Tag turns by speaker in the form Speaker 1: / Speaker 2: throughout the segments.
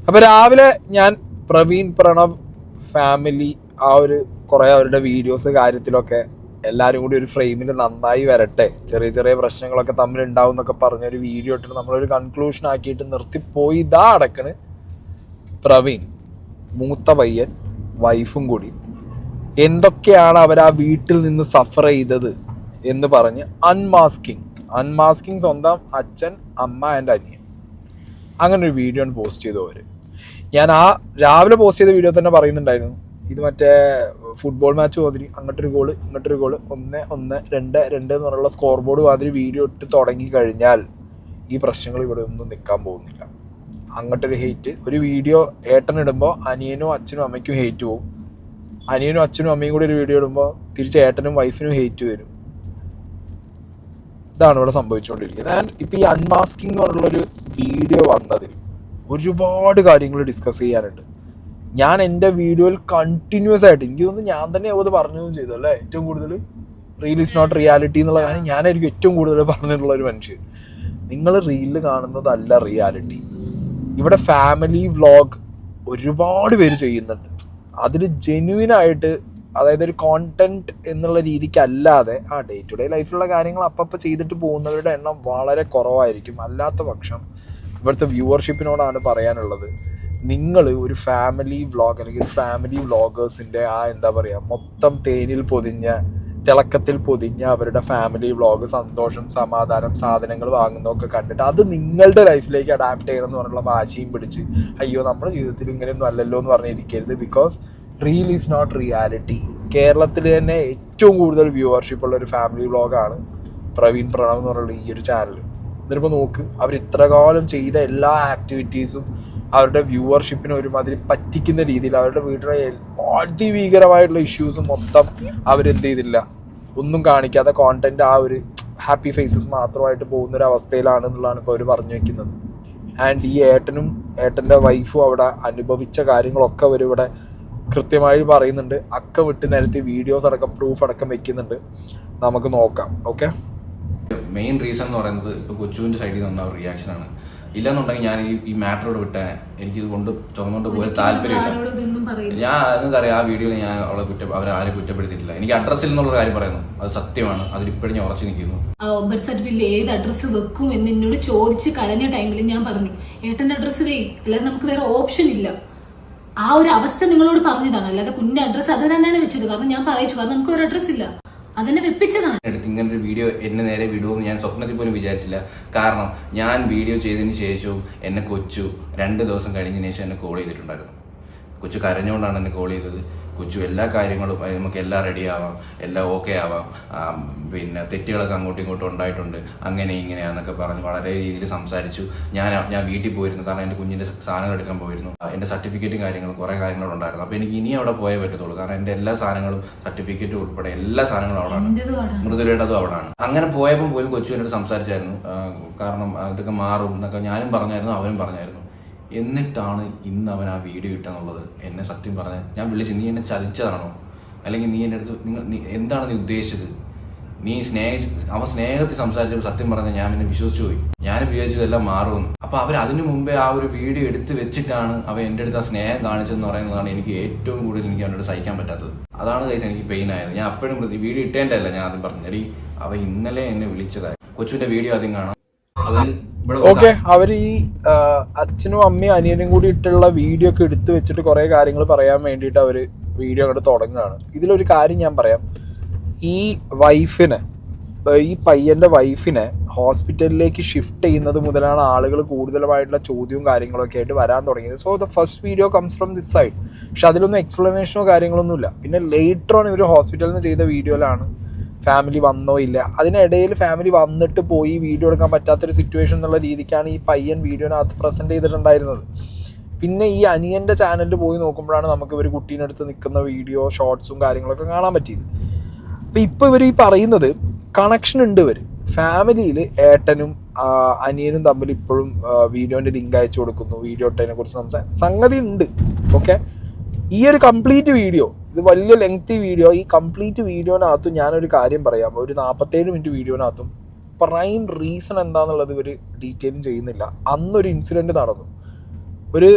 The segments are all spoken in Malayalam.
Speaker 1: അപ്പോൾ രാവിലെ ഞാൻ പ്രവീൺ പ്രണവ് ഫാമിലി ആ ഒരു കുറേ അവരുടെ വീഡിയോസ് കാര്യത്തിലൊക്കെ എല്ലാവരും കൂടി ഒരു ഫ്രെയിമിൽ നന്നായി വരട്ടെ, ചെറിയ ചെറിയ പ്രശ്നങ്ങളൊക്കെ തമ്മിലുണ്ടാവും എന്നൊക്കെ പറഞ്ഞൊരു വീഡിയോ ഇട്ടിട്ട് നമ്മളൊരു കൺക്ലൂഷൻ ആക്കിയിട്ട് നിർത്തിപ്പോയി. ഇതാ അടക്കണ് പ്രവീൺ, മൂത്ത പയ്യൻ, വൈഫും കൂടി എന്തൊക്കെയാണ് അവർ ആ വീട്ടിൽ നിന്ന് സഫർ ചെയ്തത് എന്ന് പറഞ്ഞ് അൺമാസ്കിങ് സ്വന്തം അച്ഛൻ, അമ്മ ആൻഡ് അനിയൻ, അങ്ങനെ ഒരു വീഡിയോ ആണ് പോസ്റ്റ് ചെയ്തു അവർ. ഞാൻ ആ രാവിലെ പോസ്റ്റ് ചെയ്ത വീഡിയോ തന്നെ പറയുന്നുണ്ടായിരുന്നു, ഇത് മറ്റേ ഫുട്ബോൾ മാച്ച് മാതിരി അങ്ങോട്ടൊരു ഗോള് ഇങ്ങോട്ടൊരു ഗോള് 1-1 2-2 എന്ന് പറഞ്ഞുള്ള സ്കോർ ബോർഡ് മാതിരി വീഡിയോ ഇട്ട് തുടങ്ങി കഴിഞ്ഞാൽ ഈ പ്രശ്നങ്ങൾ ഇവിടെ ഒന്നും നിൽക്കാൻ പോകുന്നില്ല. അങ്ങോട്ടൊരു ഹെയ്റ്റ്, ഒരു വീഡിയോ ഏട്ടനിടുമ്പോൾ അനിയനും അച്ഛനും അമ്മയ്ക്കും ഹെയ്റ്റ് പോകും, അനിയനും അച്ഛനും അമ്മയും കൂടി ഒരു വീഡിയോ ഇടുമ്പോൾ തിരിച്ച് ഏട്ടനും വൈഫിനും ഹെയ്റ്റ് വരും. ഇതാണ് ഇവിടെ സംഭവിച്ചുകൊണ്ടിരിക്കുന്നത്. ആൻഡ് ഇപ്പം ഈ അൺമാസ്കിംഗ് എന്നുള്ളൊരു വീഡിയോ വന്നതിൽ ഒരുപാട് കാര്യങ്ങൾ ഡിസ്കസ് ചെയ്യാനുണ്ട്. ഞാൻ എൻ്റെ വീഡിയോയിൽ കണ്ടിന്യൂസ് ആയിട്ട്, എനിക്ക് തോന്നുന്നു ഞാൻ തന്നെ അത് പറഞ്ഞതും ചെയ്തു അല്ലേ, ഏറ്റവും കൂടുതൽ റീൽ ഇസ് നോട്ട് റിയാലിറ്റി എന്നുള്ള കാര്യം ഞാനായിരിക്കും ഏറ്റവും കൂടുതൽ പറഞ്ഞിട്ടുള്ള ഒരു മനുഷ്യൻ. നിങ്ങൾ റീലിൽ കാണുന്നതല്ല റിയാലിറ്റി. ഇവിടെ ഫാമിലി വ്ളോഗ് ഒരുപാട് പേര് ചെയ്യുന്നുണ്ട്. അതിൽ ജെന്യുവിനായിട്ട്, അതായത് ഒരു കോണ്ടന്റ് എന്നുള്ള രീതിക്കല്ലാതെ ഡേ ടു ഡേ ലൈഫിലുള്ള കാര്യങ്ങൾ അപ്പം ചെയ്തിട്ട് പോകുന്നവരുടെ എണ്ണം വളരെ കുറവായിരിക്കും. അല്ലാത്ത പക്ഷം ഇവിടുത്തെ വ്യൂവർഷിപ്പിനോടാണ് പറയാനുള്ളത്, നിങ്ങൾ ഒരു ഫാമിലി വ്ളോഗ് അല്ലെങ്കിൽ ഫാമിലി വ്ളോഗേഴ്സിൻ്റെ എന്താ പറയുക, മൊത്തം തേനിൽ പൊതിഞ്ഞ തിളക്കത്തിൽ പൊതിഞ്ഞ അവരുടെ ഫാമിലി വ്ളോഗ്, സന്തോഷം, സമാധാനം, സാധനങ്ങൾ വാങ്ങുന്നതൊക്കെ കണ്ടിട്ട് അത് നിങ്ങളുടെ ലൈഫിലേക്ക് അഡാപ്റ്റ് ചെയ്യണം എന്ന് പറഞ്ഞുള്ള വാശിയും പിടിച്ച് അയ്യോ നമ്മുടെ ജീവിതത്തിൽ ഇങ്ങനെയൊന്നും അല്ലല്ലോ എന്ന് പറഞ്ഞിരിക്കരുത്. Because reel is not reality. കേരളത്തിൽ തന്നെ ഏറ്റവും കൂടുതൽ വ്യൂവർഷിപ്പ് ഉള്ള ഒരു ഫാമിലി വ്ളോഗാണ് പ്രവീൺ പ്രണവ് എന്ന് പറഞ്ഞുള്ള ഈ ഒരു ചാനൽ. എന്നിട്ടിപ്പോൾ നോക്ക്, അവർ ഇത്രകാലം ചെയ്ത എല്ലാ ആക്ടിവിറ്റീസും അവരുടെ വ്യൂവർഷിപ്പിനെ ഒരുമാതിരി പറ്റിക്കുന്ന രീതിയിൽ അവരുടെ വീട്ടിലെ അതിഭീകരമായിട്ടുള്ള ഇഷ്യൂസും മൊത്തം അവരെന്ത് ചെയ്തില്ല, ഒന്നും കാണിക്കാതെ കോണ്ടന്റ് ആ ഒരു ഹാപ്പി ഫേസസ് മാത്രമായിട്ട് പോകുന്നൊരവസ്ഥയിലാണ് എന്നുള്ളതാണ് ഇപ്പോൾ അവർ പറഞ്ഞു വെക്കുന്നത്. ആൻഡ് ഈ ഏട്ടൻ്റെ വൈഫും അവിടെ അനുഭവിച്ച കാര്യങ്ങളൊക്കെ അവരിവിടെ കൃത്യമായി പറയുന്നുണ്ട്. അക്ക വിട്ട് നിരത്തി വീഡിയോസ് അടക്കം പ്രൂഫ് അടക്കം വെക്കുന്നുണ്ട്. നമുക്ക് നോക്കാം. ഓക്കെ,
Speaker 2: മെയിൻ റീസൺ എന്ന് പറയുന്നത് ഇപ്പോൾ കൊച്ചുവിൻ്റെ സൈഡിൽ നിന്ന ഒരു റിയാക്ഷനാണ്. ഇല്ലെന്നുണ്ടെങ്കിൽ ഞാൻ ഈ മാറ്ററോട് വിട്ടേ, എനിക്കിത് കൊണ്ട് തുറന്നുകൊണ്ട് പോയാൽ താല്പര്യമില്ല. ഞാൻ എന്താ പറയുക, ആ വീഡിയോയിൽ ഞാൻ അവരെ ആരും കുറ്റപ്പെടുത്തിയിട്ടില്ല. എനിക്ക് അഡ്രസ്സിൽ നിന്നുള്ള കാര്യം പറയുന്നു, അത് സത്യമാണ്. അതിലിപ്പോഴും ഞാൻ ഉറച്ചു നിൽക്കുന്നു.
Speaker 3: ബർത്ത് സർട്ടിഫിക്കറ്റിൽ ഏത് അഡ്രസ്സ് വെക്കും എന്ന് എന്നോട് ചോദിച്ച് കരഞ്ഞ ടൈമിൽ ഞാൻ പറഞ്ഞു, ഏട്ടൻ്റെ അഡ്രസ്സ് വേ, അല്ലാതെ നമുക്ക് വേറെ ഓപ്ഷൻ ഇല്ല. ആ ഒരു അവസ്ഥ നിങ്ങളോട് പറഞ്ഞതാണ്, അല്ലാതെ കുഞ്ഞിന്റെ അഡ്രസ്സ് അത് തന്നെയാണ് വെച്ചത്. കാരണം ഞാൻ പറയിച്ചു, കാരണം നമുക്ക് ഒരു അഡ്രസ്സ് ഇല്ല, അതിനെ വെപ്പിച്ചതാണ്.
Speaker 2: ഇങ്ങനൊരു വീഡിയോ എന്നെ നേരെ വിടുമെന്ന് ഞാൻ സ്വപ്നത്തിൽ പോലും വിചാരിച്ചില്ല. കാരണം ഞാൻ വീഡിയോ ചെയ്തതിന് ശേഷവും എന്നെ കൊച്ചു 2 ദിവസം കഴിഞ്ഞതിന് ശേഷം എന്നെ കോൾ ചെയ്തിട്ടുണ്ടായിരുന്നു. കൊച്ചു കരഞ്ഞുകൊണ്ടാണ് എന്നെ കോൾ ചെയ്തത്. കൊച്ചു എല്ലാ കാര്യങ്ങളും നമുക്ക് എല്ലാം റെഡി ആവാം, എല്ലാം ഓക്കെ ആവാം, പിന്നെ തെറ്റുകളൊക്കെ അങ്ങോട്ടും ഇങ്ങോട്ടും ഉണ്ടായിട്ടുണ്ട്, അങ്ങനെ ഇങ്ങനെയാന്നൊക്കെ പറഞ്ഞ് വളരെ രീതിയിൽ സംസാരിച്ചു. ഞാൻ വീട്ടിൽ പോയിരുന്നു, കാരണം എൻ്റെ കുഞ്ഞിൻ്റെ സാധനങ്ങൾ എടുക്കാൻ പോയിരുന്നു. എൻ്റെ സർട്ടിഫിക്കറ്റും കാര്യങ്ങളും കുറേ കാര്യങ്ങളുണ്ടായിരുന്നു. അപ്പോൾ എനിക്ക് ഇനി അവിടെ പോയേ പറ്റത്തുള്ളൂ, കാരണം എൻ്റെ എല്ലാ സാധനങ്ങളും സർട്ടിഫിക്കറ്റും ഉൾപ്പെടെ എല്ലാ സാധനങ്ങളും അവിടെയാണ്, മൃദുലയുടേതും അവിടെയാണ്. അങ്ങനെ പോയപ്പോൾ പോലും കൊച്ചു എന്നോട് സംസാരിച്ചായിരുന്നു, കാരണം ഇതൊക്കെ മാറും എന്നൊക്കെ ഞാനും പറഞ്ഞായിരുന്നു, അവനും പറഞ്ഞായിരുന്നു. എന്നിട്ടാണ് ഇന്ന് അവൻ ആ വീഡിയോ ഇട്ടെന്നുള്ളത് എന്നെ സത്യം പറഞ്ഞാൽ ഞാൻ വിളിച്ചു, നീ എന്നെ ചതിച്ചതാണോ, അല്ലെങ്കിൽ നീ എൻ്റെ അടുത്ത് നീ എന്താണ് നീ ഉദ്ദേശിച്ചത്, നീ അവൻ സ്നേഹത്തിൽ സംസാരിച്ചപ്പോൾ സത്യം പറഞ്ഞാൽ ഞാൻ എന്നെ വിശ്വസിച്ചു പോയി. ഞാൻ വിചാരിച്ചതെല്ലാം മാറുമെന്ന്. അപ്പോൾ അവർ അതിനു മുമ്പേ ആ ഒരു വീഡിയോ എടുത്ത് വെച്ചിട്ടാണ് അവൻ എൻ്റെ അടുത്ത് ആ സ്നേഹം കാണിച്ചതെന്ന് പറയുന്നതാണ് എനിക്ക് ഏറ്റവും കൂടുതൽ എനിക്ക് അവനോട് സഹിക്കാൻ പറ്റാത്തത്. അതാണ് കൈസ് എനിക്ക് പെയിൻ ആയത്. ഞാൻ അപ്പോഴും വീഡിയോ ഇട്ടേൻ്റെ അല്ല, ഞാൻ ആദ്യം പറഞ്ഞു, എടി അവൻ ഇന്നലെ എന്നെ വിളിച്ചതായി. കൊച്ചുവിൻ്റെ വീഡിയോ ആദ്യം കാണാം.
Speaker 1: ഓക്കെ, അവർ ഈ അച്ഛനും അമ്മയും അനിയനും കൂടി ഇട്ടുള്ള വീഡിയോ ഒക്കെ എടുത്തു വെച്ചിട്ട് കുറേ കാര്യങ്ങൾ പറയാൻ വേണ്ടിയിട്ട് അവർ വീഡിയോ അങ്ങോട്ട് തുടങ്ങുകയാണ്. ഇതിലൊരു കാര്യം ഞാൻ പറയാം, ഈ പയ്യൻ്റെ വൈഫിനെ ഹോസ്പിറ്റലിലേക്ക് ഷിഫ്റ്റ് ചെയ്യുന്നത് മുതലാണ് ആളുകൾ കൂടുതലായിട്ടുള്ള ചോദ്യവും കാര്യങ്ങളൊക്കെ ആയിട്ട് വരാൻ തുടങ്ങിയത്. So the first video comes from this side. പക്ഷെ അതിലൊന്നും എക്സ്പ്ലനേഷനോ കാര്യങ്ങളൊന്നുമില്ല. പിന്നെ ലേറ്റർ ഓൺ ഇവർ ഹോസ്പിറ്റലിൽ നിന്ന് ചെയ്ത വീഡിയോയിലാണ് ഫാമിലി വന്നോ ഇല്ല, അതിനിടയിൽ ഫാമിലി വന്നിട്ട് പോയി വീഡിയോ എടുക്കാൻ പറ്റാത്തൊരു സിറ്റുവേഷൻ എന്നുള്ള രീതിക്കാണ് ഈ പയ്യൻ വീഡിയോനകത്ത് പ്രസൻറ്റ് ചെയ്തിട്ടുണ്ടായിരുന്നത്. പിന്നെ ഈ അനിയൻ്റെ ചാനലിൽ പോയി നോക്കുമ്പോഴാണ് നമുക്ക് ഇവർ കുട്ടീനടുത്ത് നിൽക്കുന്ന വീഡിയോ ഷോർട്സും കാര്യങ്ങളൊക്കെ കാണാൻ പറ്റിയത്. അപ്പോൾ ഇപ്പോൾ ഇവർ ഈ പറയുന്നത് കണക്ഷൻ ഉണ്ട്, ഇവർ ഫാമിലിയിൽ ഏട്ടനും അനിയനും തമ്മിൽ ഇപ്പോഴും വീഡിയോൻ്റെ ലിങ്ക് അയച്ചു കൊടുക്കുന്നു, വീഡിയോ ഇട്ടതിനെ കുറിച്ച് സംഗതി ഉണ്ട്. ഓക്കെ, ഈ ഒരു കംപ്ലീറ്റ് വീഡിയോ, ഇത് വലിയ ലെങ്തി വീഡിയോ, ഈ കംപ്ലീറ്റ് വീഡിയോനകത്തും ഞാനൊരു കാര്യം പറയാം, ഒരു 47 മിനിറ്റ് വീഡിയോനകത്തും പ്രൈം റീസൺ എന്താണെന്നുള്ളത് ഇവർ ഡീറ്റെയിലും ചെയ്യുന്നില്ല. അന്നൊരു ഇൻസിഡൻറ്റ് നടന്നു, ഒരു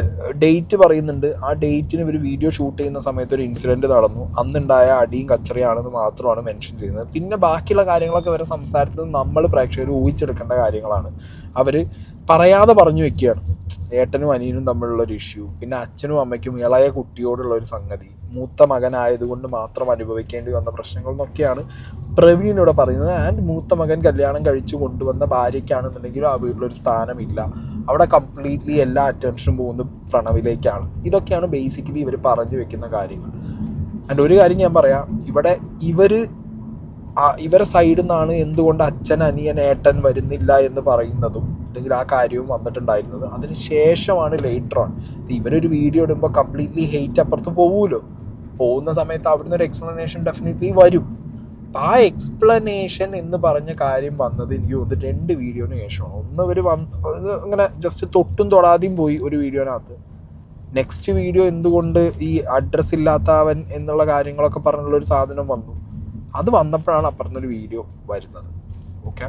Speaker 1: ഡേറ്റ് പറയുന്നുണ്ട്. ആ ഡേറ്റിന് ഇവർ വീഡിയോ ഷൂട്ട് ചെയ്യുന്ന സമയത്ത് ഒരു ഇൻസിഡൻറ്റ് നടന്നു, അന്നുണ്ടായ അടിയും കച്ചറയാണെന്ന് മാത്രമാണ് മെൻഷൻ ചെയ്യുന്നത്. പിന്നെ ബാക്കിയുള്ള കാര്യങ്ങളൊക്കെ വരെ സംസാരത്തിൽ നമ്മൾ പ്രേക്ഷകർ ഊഹിച്ചെടുക്കേണ്ട കാര്യങ്ങളാണ്. അവർ പറയാതെ പറഞ്ഞു വെക്കുകയാണ്. ഏട്ടനും അനിയനും തമ്മിലുള്ളൊരു ഇഷ്യൂ, പിന്നെ അച്ഛനും അമ്മയ്ക്കും ഇളയ കുട്ടിയോടുള്ള ഒരു സംഗതി, മൂത്ത മകനായതുകൊണ്ട് മാത്രം അനുഭവിക്കേണ്ടി വന്ന പ്രശ്നങ്ങൾ എന്നൊക്കെയാണ് പ്രവീണിവിടെ പറയുന്നത്. ആൻഡ് മൂത്ത മകൻ കല്യാണം കഴിച്ചു കൊണ്ടുവന്ന ഭാര്യയ്ക്കാണെന്നുണ്ടെങ്കിലും ആ വീട്ടിലൊരു സ്ഥാനമില്ല, അവിടെ കംപ്ലീറ്റ്ലി എല്ലാ അറ്റൻഷനും പോകുന്നത് പ്രണവിലേക്കാണ്. ഇതൊക്കെയാണ് ബേസിക്കലി ഇവർ പറഞ്ഞു വെക്കുന്ന കാര്യങ്ങൾ. ആൻഡ് ഒരു കാര്യം ഞാൻ പറയാം, ഇവിടെ ഇവരെ സൈഡിൽ നിന്നാണ് എന്തുകൊണ്ട് അച്ഛൻ അനിയൻ ഏട്ടൻ വരുന്നില്ല എന്ന് പറയുന്നതും അല്ലെങ്കിൽ ആ കാര്യവും വന്നിട്ടുണ്ടായിരുന്നത്. അതിന് ശേഷമാണ് ലേറ്റർ ഓൺ ഇവരൊരു വീഡിയോ ഇടുമ്പോൾ കംപ്ലീറ്റ്ലി ഹെയ്റ്റ് അപ്പുറത്ത് പോകുമല്ലോ. പോകുന്ന സമയത്ത് അവിടുന്ന് ഒരു എക്സ്പ്ലനേഷൻ ഡെഫിനറ്റ്ലി വരും. ആ എക്സ്പ്ലനേഷൻ എന്ന് പറഞ്ഞ കാര്യം വന്നത് എനിക്ക് തോന്നുന്നു 2 വീഡിയോന് ശേഷമാണ്. ഒന്ന് ഇവർ അങ്ങനെ ജസ്റ്റ് തൊട്ടും തൊടാതെയും പോയി ഒരു വീഡിയോനകത്ത്. നെക്സ്റ്റ് വീഡിയോ എന്തുകൊണ്ട് ഈ അഡ്രസ്സ് ഇല്ലാത്തവൻ എന്നുള്ള കാര്യങ്ങളൊക്കെ പറഞ്ഞുള്ളൊരു സാധനം വന്നു. അത് വന്നപ്പോഴാണ് അപ്പുറത്തൊരു വീഡിയോ വരുന്നത്. ഓക്കെ,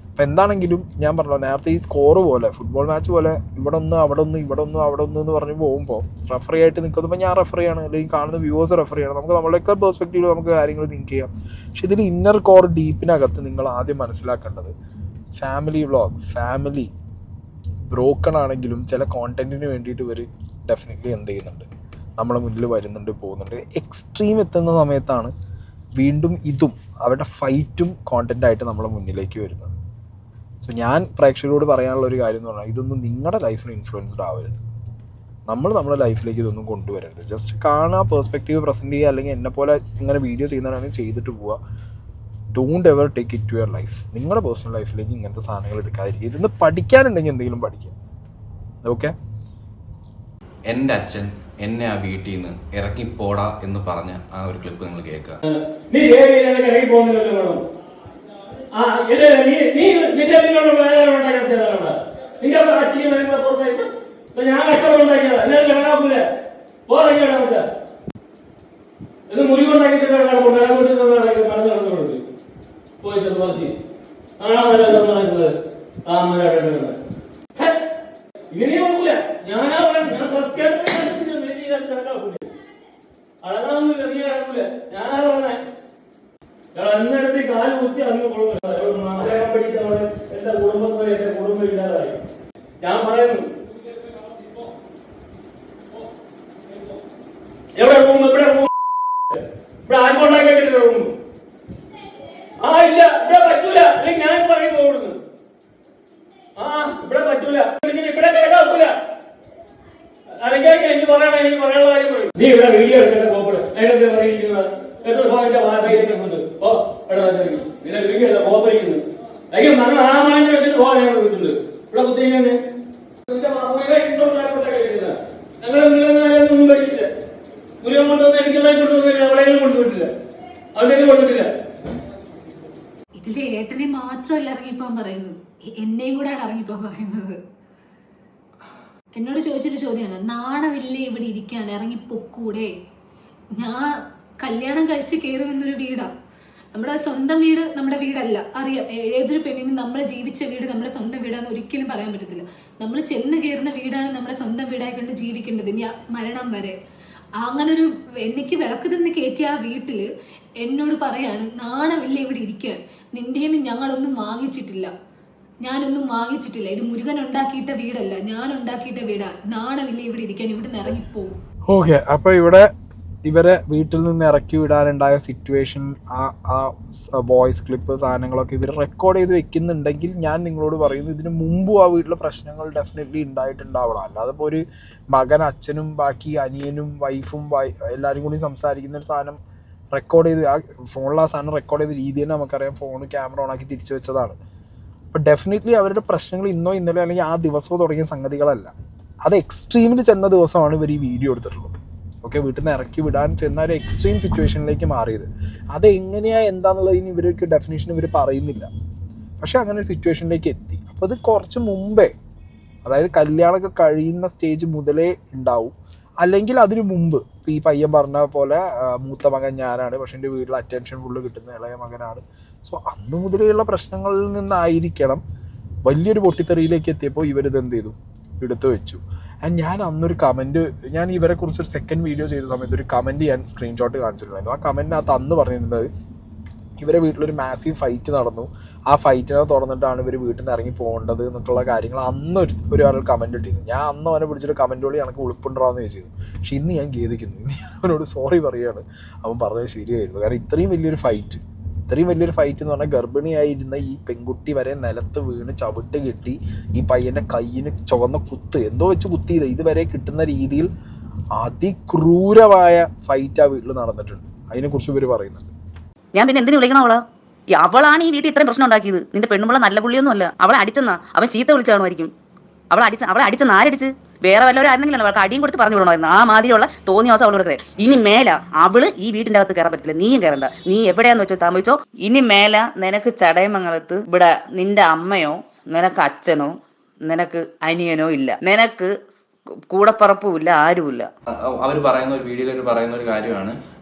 Speaker 1: അപ്പം എന്താണെങ്കിലും ഞാൻ പറഞ്ഞല്ലോ നേരത്തെ ഈ സ്കോർ പോലെ ഫുട്ബോൾ മാച്ച് പോലെ ഇവിടെ ഒന്ന് അവിടെ ഒന്ന് ഇവിടെ ഒന്ന് അവിടെ ഒന്ന് എന്ന് പറഞ്ഞ് പോകുമ്പോൾ റെഫറി ആയിട്ട് നിൽക്കുമ്പോൾ ഞാൻ റെഫറിയാണ്, അല്ലെങ്കിൽ കാണുന്ന വ്യൂവേഴ്സ് റെഫറിയാണ്. നമുക്ക് നമ്മുടെയൊക്കെ പെർസ്പെക്റ്റീവിൽ നമുക്ക് കാര്യങ്ങൾ തിങ്ക് ചെയ്യാം. പക്ഷെ ഇതിൽ ഇന്നർ കോർ ഡീപ്പിനകത്ത് നിങ്ങൾ ആദ്യം മനസ്സിലാക്കേണ്ടത് ഫാമിലി വ്ളോഗ്, ഫാമിലി ബ്രോക്കൺ ആണെങ്കിലും ചില കോണ്ടന്റിന് വേണ്ടിയിട്ട് ഇവർ ഡെഫിനറ്റ്ലി എന്ത് ചെയ്യുന്നുണ്ട്, നമ്മളെ മുന്നിൽ വരുന്നുണ്ട്, പോകുന്നുണ്ട്. എക്സ്ട്രീം എത്തുന്ന സമയത്താണ് വീണ്ടും ഇതും അവരുടെ ഫൈറ്റും കോണ്ടൻ്റായിട്ട് നമ്മളെ മുന്നിലേക്ക് വരുന്നത്. സോ ഞാൻ പ്രേക്ഷകരോട് പറയാനുള്ള ഒരു കാര്യം എന്ന് പറഞ്ഞാൽ ഇതൊന്നും നിങ്ങളുടെ ലൈഫിൽ ഇൻഫ്ലുവൻസ്ഡ് ആവരുത്. നമ്മുടെ ലൈഫിലേക്ക് ഇതൊന്നും കൊണ്ടുവരരുത്. ജസ്റ്റ് കാണുക, പെർസ്പെക്റ്റീവ് പ്രസൻറ്റ് ചെയ്യുക, അല്ലെങ്കിൽ എന്നെപ്പോലെ ഇങ്ങനെ വീഡിയോ ചെയ്യുന്നവരാണെങ്കിൽ ചെയ്തിട്ട് പോവുക. Don't ever take it to your life. നിങ്ങളുടെ പേഴ്സണൽ ലൈഫിലേക്ക് ഇങ്ങനത്തെ സാധനങ്ങൾ എടുക്കാതിരിക്കുക. ഇതിന്ന് പഠിക്കാനുണ്ടെങ്കിൽ എന്തെങ്കിലും പഠിക്കുക. ഓക്കെ,
Speaker 2: എൻ്റെ അച്ഛൻ എന്നെ ആ വീട്ടിൽ നിന്ന് ഇറക്കിപ്പോടാ എന്ന് പറഞ്ഞ ആ ഒരു ക്ലിപ്പ് നിങ്ങൾ കേൾക്കുക.
Speaker 4: അന്നെടുത്ത് കാല് കുത്തി അന്ന് പഠിച്ചവള് എന്റെ കുടുംബം ഇല്ലാതായി. ഞാൻ പറയുന്നു എവിടെ റൂം, ഇവിടെ റൂം, ഇവിടെ ആർക്കൊണ്ടാക്കിയിട്ടില്ല റൂം. ആ ഇല്ല, ഇവിടെ പറ്റൂല, അല്ലെങ്കിൽ ഞാൻ പറയുന്നു ഓടുന്നു. ആ ഇവിടെ പറ്റൂല, ഇവിടെ കേൾക്കാക്കൂല, അല്ലെങ്കിൽ എനിക്ക് പറയാനുള്ള കാര്യം പറയും. നീ ഇവിടെ വീഡിയോ എടുക്കേണ്ട കോപ്പട് നേരത്തെ പറയുന്നത് എത്ര ഭാഗത്തെ വാർത്തയിലേക്കുണ്ട്. ഓ ഇവിടെ നിന്നെ വീഡിയോ എടുത്ത കോപ്പറിക്കുന്നു. അല്ലെങ്കിൽ നമ്മൾ ആ മാറ്റി വെച്ചിട്ട് പോകാൻ വിളിച്ചിട്ടുണ്ട്. ഇവിടെ കുത്തിങ്ങനെ ഞങ്ങളൊന്നും കഴിച്ചില്ല. മുരുകൻ കൊണ്ടുവന്ന് എനിക്കെല്ലാം കൊണ്ടുവന്നില്ല, എവിടെയും കൊണ്ടുപോയിട്ടില്ല, അവിടെ കൊണ്ടിട്ടില്ല.
Speaker 3: ഇതില് ഏട്ടനെ മാത്രമല്ല ഇറങ്ങിപ്പോൻ പറയുന്നത്, എന്നെയും കൂടെ ഇറങ്ങിപ്പോൻ പറയുന്നത്. എന്നോട് ചോദിച്ചൊരു ചോദ്യമാണ്, നാണമില്ലേ ഇവിടെ ഇരിക്കാൻ, ഇറങ്ങി പൊക്കൂടെ? ഞാൻ കല്യാണം കഴിച്ച് കയറുമെന്നൊരു വീടാണ്. നമ്മുടെ സ്വന്തം വീട് നമ്മുടെ വീടല്ല, അറിയാം. ഏതൊരു പെണ്ണിനും നമ്മൾ ജീവിച്ച വീട് നമ്മുടെ സ്വന്തം വീടാന്ന് ഒരിക്കലും പറയാൻ പറ്റത്തില്ല. നമ്മൾ ചെന്ന് കയറുന്ന വീടാണ് നമ്മുടെ സ്വന്തം വീടായിക്കൊണ്ട് ജീവിക്കേണ്ടത് ഇനി മരണം വരെ. അങ്ങനൊരു എനിക്ക് വിളക്ക് നിന്ന് കയറ്റിയ ആ വീട്ടില് എന്നോട് പറയാണ്, നാണമില്ല ഇവിടെ ഇരിക്കാൻ, നിന്റെ ഞങ്ങളൊന്നും വാങ്ങിച്ചിട്ടില്ല, ഞാനൊന്നും വാങ്ങിച്ചിട്ടില്ല, ഇത് മുരുകൻ ഉണ്ടാക്കിയിട്ട വീടല്ല, ഞാൻ ഉണ്ടാക്കിയിട്ട വീടാ, നാണമില്ല ഇവിടെ ഇരിക്കാൻ, ഇവിടെ നിന്ന് ഇറങ്ങിപ്പോവും.
Speaker 1: ഓക്കെ, അപ്പൊ ഇവിടെ ഇവരെ വീട്ടിൽ നിന്ന് ഇറക്കി വിടാനുണ്ടായ സിറ്റുവേഷൻ, ആ വോയിസ് ക്ലിപ്പ് സാധനങ്ങളൊക്കെ ഇവർ റെക്കോർഡ് ചെയ്ത് വെക്കുന്നുണ്ടെങ്കിൽ ഞാൻ നിങ്ങളോട് പറയുന്നു, ഇതിന് മുമ്പും ആ വീട്ടിലെ പ്രശ്നങ്ങൾ ഡെഫിനറ്റ്ലി ഉണ്ടായിട്ടുണ്ടാവണം. അല്ലാതെ ഇപ്പോൾ ഒരു മകൻ അച്ഛനും ബാക്കി അനിയനും വൈഫും എല്ലാവരും കൂടി സംസാരിക്കുന്ന ഒരു സാധനം റെക്കോർഡ് ചെയ്ത് ആ ഫോണിൽ ആ സാധനം റെക്കോർഡ് ചെയ്ത രീതി തന്നെ നമുക്കറിയാം. ഫോൺ ക്യാമറ ഓണാക്കി തിരിച്ചു വെച്ചതാണ്. അപ്പോൾ ഡെഫിനറ്റ്ലി അവരുടെ പ്രശ്നങ്ങൾ ഇന്നോ ഇന്നലെ അല്ലെങ്കിൽ ആ ദിവസമോ തുടങ്ങിയ സംഗതികളല്ല, അത് എക്സ്ട്രീമിൽ ചെന്ന ദിവസമാണ് ഇവർ ഈ വീഡിയോ എടുത്തിട്ടുള്ളത്. ഓക്കെ, വീട്ടിൽ നിന്ന് ഇറക്കി വിടാൻ ചെന്ന ഒരു എക്സ്ട്രീം സിറ്റുവേഷനിലേക്ക് മാറിയത്. അത് എങ്ങനെയാണ് എന്താണെന്നുള്ളതിന് ഇവർക്ക് ഡെഫിനേഷൻ ഇവർ പറയുന്നില്ല. പക്ഷെ അങ്ങനെ ഒരു സിറ്റുവേഷനിലേക്ക് എത്തി. അപ്പോൾ അത് കുറച്ച് മുമ്പേ, അതായത് കല്യാണമൊക്കെ കഴിയുന്ന സ്റ്റേജ് മുതലേ ഉണ്ടാവും, അല്ലെങ്കിൽ അതിന് മുമ്പ്. ഇപ്പോൾ ഈ പയ്യൻ പറഞ്ഞ പോലെ മൂത്ത മകൻ ഞാനാണ്, പക്ഷെ എൻ്റെ വീട്ടിൽ അറ്റൻഷൻ ഫുള്ള് കിട്ടുന്ന ഇളയ മകനാണ്. സോ അന്ന് മുതലേയുള്ള പ്രശ്നങ്ങളിൽ നിന്നായിരിക്കണം വലിയൊരു പൊട്ടിത്തെറിയിലേക്ക് എത്തിയപ്പോൾ ഇവരിത് എന്ത് ചെയ്തു, എടുത്തു വെച്ചു. ആൻഡ് ഞാൻ അന്നൊരു കമൻറ്റ്, ഞാൻ ഇവരെ കുറിച്ച് ഒരു സെക്കൻഡ് വീഡിയോ ചെയ്ത സമയത്ത് ഒരു കമൻറ്റ് ഞാൻ സ്ക്രീൻഷോട്ട് കാണിച്ചിട്ടുണ്ടായിരുന്നു. ആ കമൻറ്റിനകത്ത് അന്ന് പറഞ്ഞിരുന്നത് ഇവരെ വീട്ടിലൊരു മാസീവ് ഫൈറ്റ് നടന്നു, ആ ഫൈറ്റിനെ തുറന്നിട്ടാണ് ഇവർ വീട്ടിൽ നിന്ന് ഇറങ്ങി പോകേണ്ടത് എന്നൊക്കെയുള്ള കാര്യങ്ങൾ അന്ന് ഒരാൾ കമൻറ്റ് ഇട്ടിരുന്നു. ഞാൻ അന്ന് അവനെ പിടിച്ചിട്ട് കമൻറ്റ് വഴി എനിക്ക് ഉളുപ്പുണ്ടാവുമെന്ന് ചോദിച്ചത്. പക്ഷെ ഇന്ന് ഞാൻ ഖേദിക്കുന്നു, ഇന്ന് ഞാൻ അവനോട് സോറി പറയുകയാണ്. അവൻ പറഞ്ഞത് ശരിയായിരുന്നു. കാരണം ഇത്രയും വലിയൊരു ഫൈറ്റ് എന്ന് പറഞ്ഞാൽ ഗർഭിണിയായിരുന്ന ഈ പെൺകുട്ടി വരെ നിലത്ത് വീണ് ചവിട്ട് കിട്ടി, ഈ പയ്യൻ്റെ കയ്യിന് ചുവന്ന കുത്ത് എന്തോ വെച്ച് കുത്തിയത് ഇതുവരെ കിട്ടുന്ന രീതിയിൽ അതിക്രൂരമായ ഫൈറ്റ് ആ വീട്ടിൽ നടന്നിട്ടുണ്ട്. അതിനെക്കുറിച്ച് ഇവർ പറയുന്നുണ്ട്.
Speaker 5: ഞാൻ പിന്നെ എന്തിനു വിളിക്കണം അവളാ? അവളാണ് ഈ വീട്ടിൽ ഇത്രയും പ്രശ്നം ഉണ്ടാക്കിയത്. നിന്റെ പെണ്ണുമ്പള നല്ല പുള്ളിയൊന്നും അല്ല. അവളെ അടിച്ചെന്നാ അവൻ ചീത്ത വിളിച്ചാണുമായിരിക്കും. അവളെ അടിച്ചെന്ന് ആരടിച്ച്? വേറെ വല്ലവരും ആയിരുന്നെങ്കിലും അവൾക്ക് അടിയും കൊടുത്ത് പറഞ്ഞു വിടണമായിരുന്നു. ആ മാതിരിയുള്ള തോന്നിയ ദിവസം അവളോട് കയറി. ഇനി മേല അവള് ഈ വീട്ടിന്റെ അകത്ത് കയറാൻ പറ്റില്ല. നീയും കയറണ്ട. നീ എവിടെയാന്ന് വെച്ചോ താമസിച്ചോ. ഇനി മേല നിനക്ക് ചടയമംഗലത്ത് ഇവിടെ നിന്റെ അമ്മയോ നിനക്ക് അച്ഛനോ നിനക്ക് അനിയനോ ഇല്ല. നിനക്ക് കൂടപ്പറപ്പുമില്ല, ആരുമില്ല.
Speaker 2: അവർ പറയുന്ന ഒരു വീഡിയോയിൽ പറയുന്ന ഒരു കാര്യമാണ്,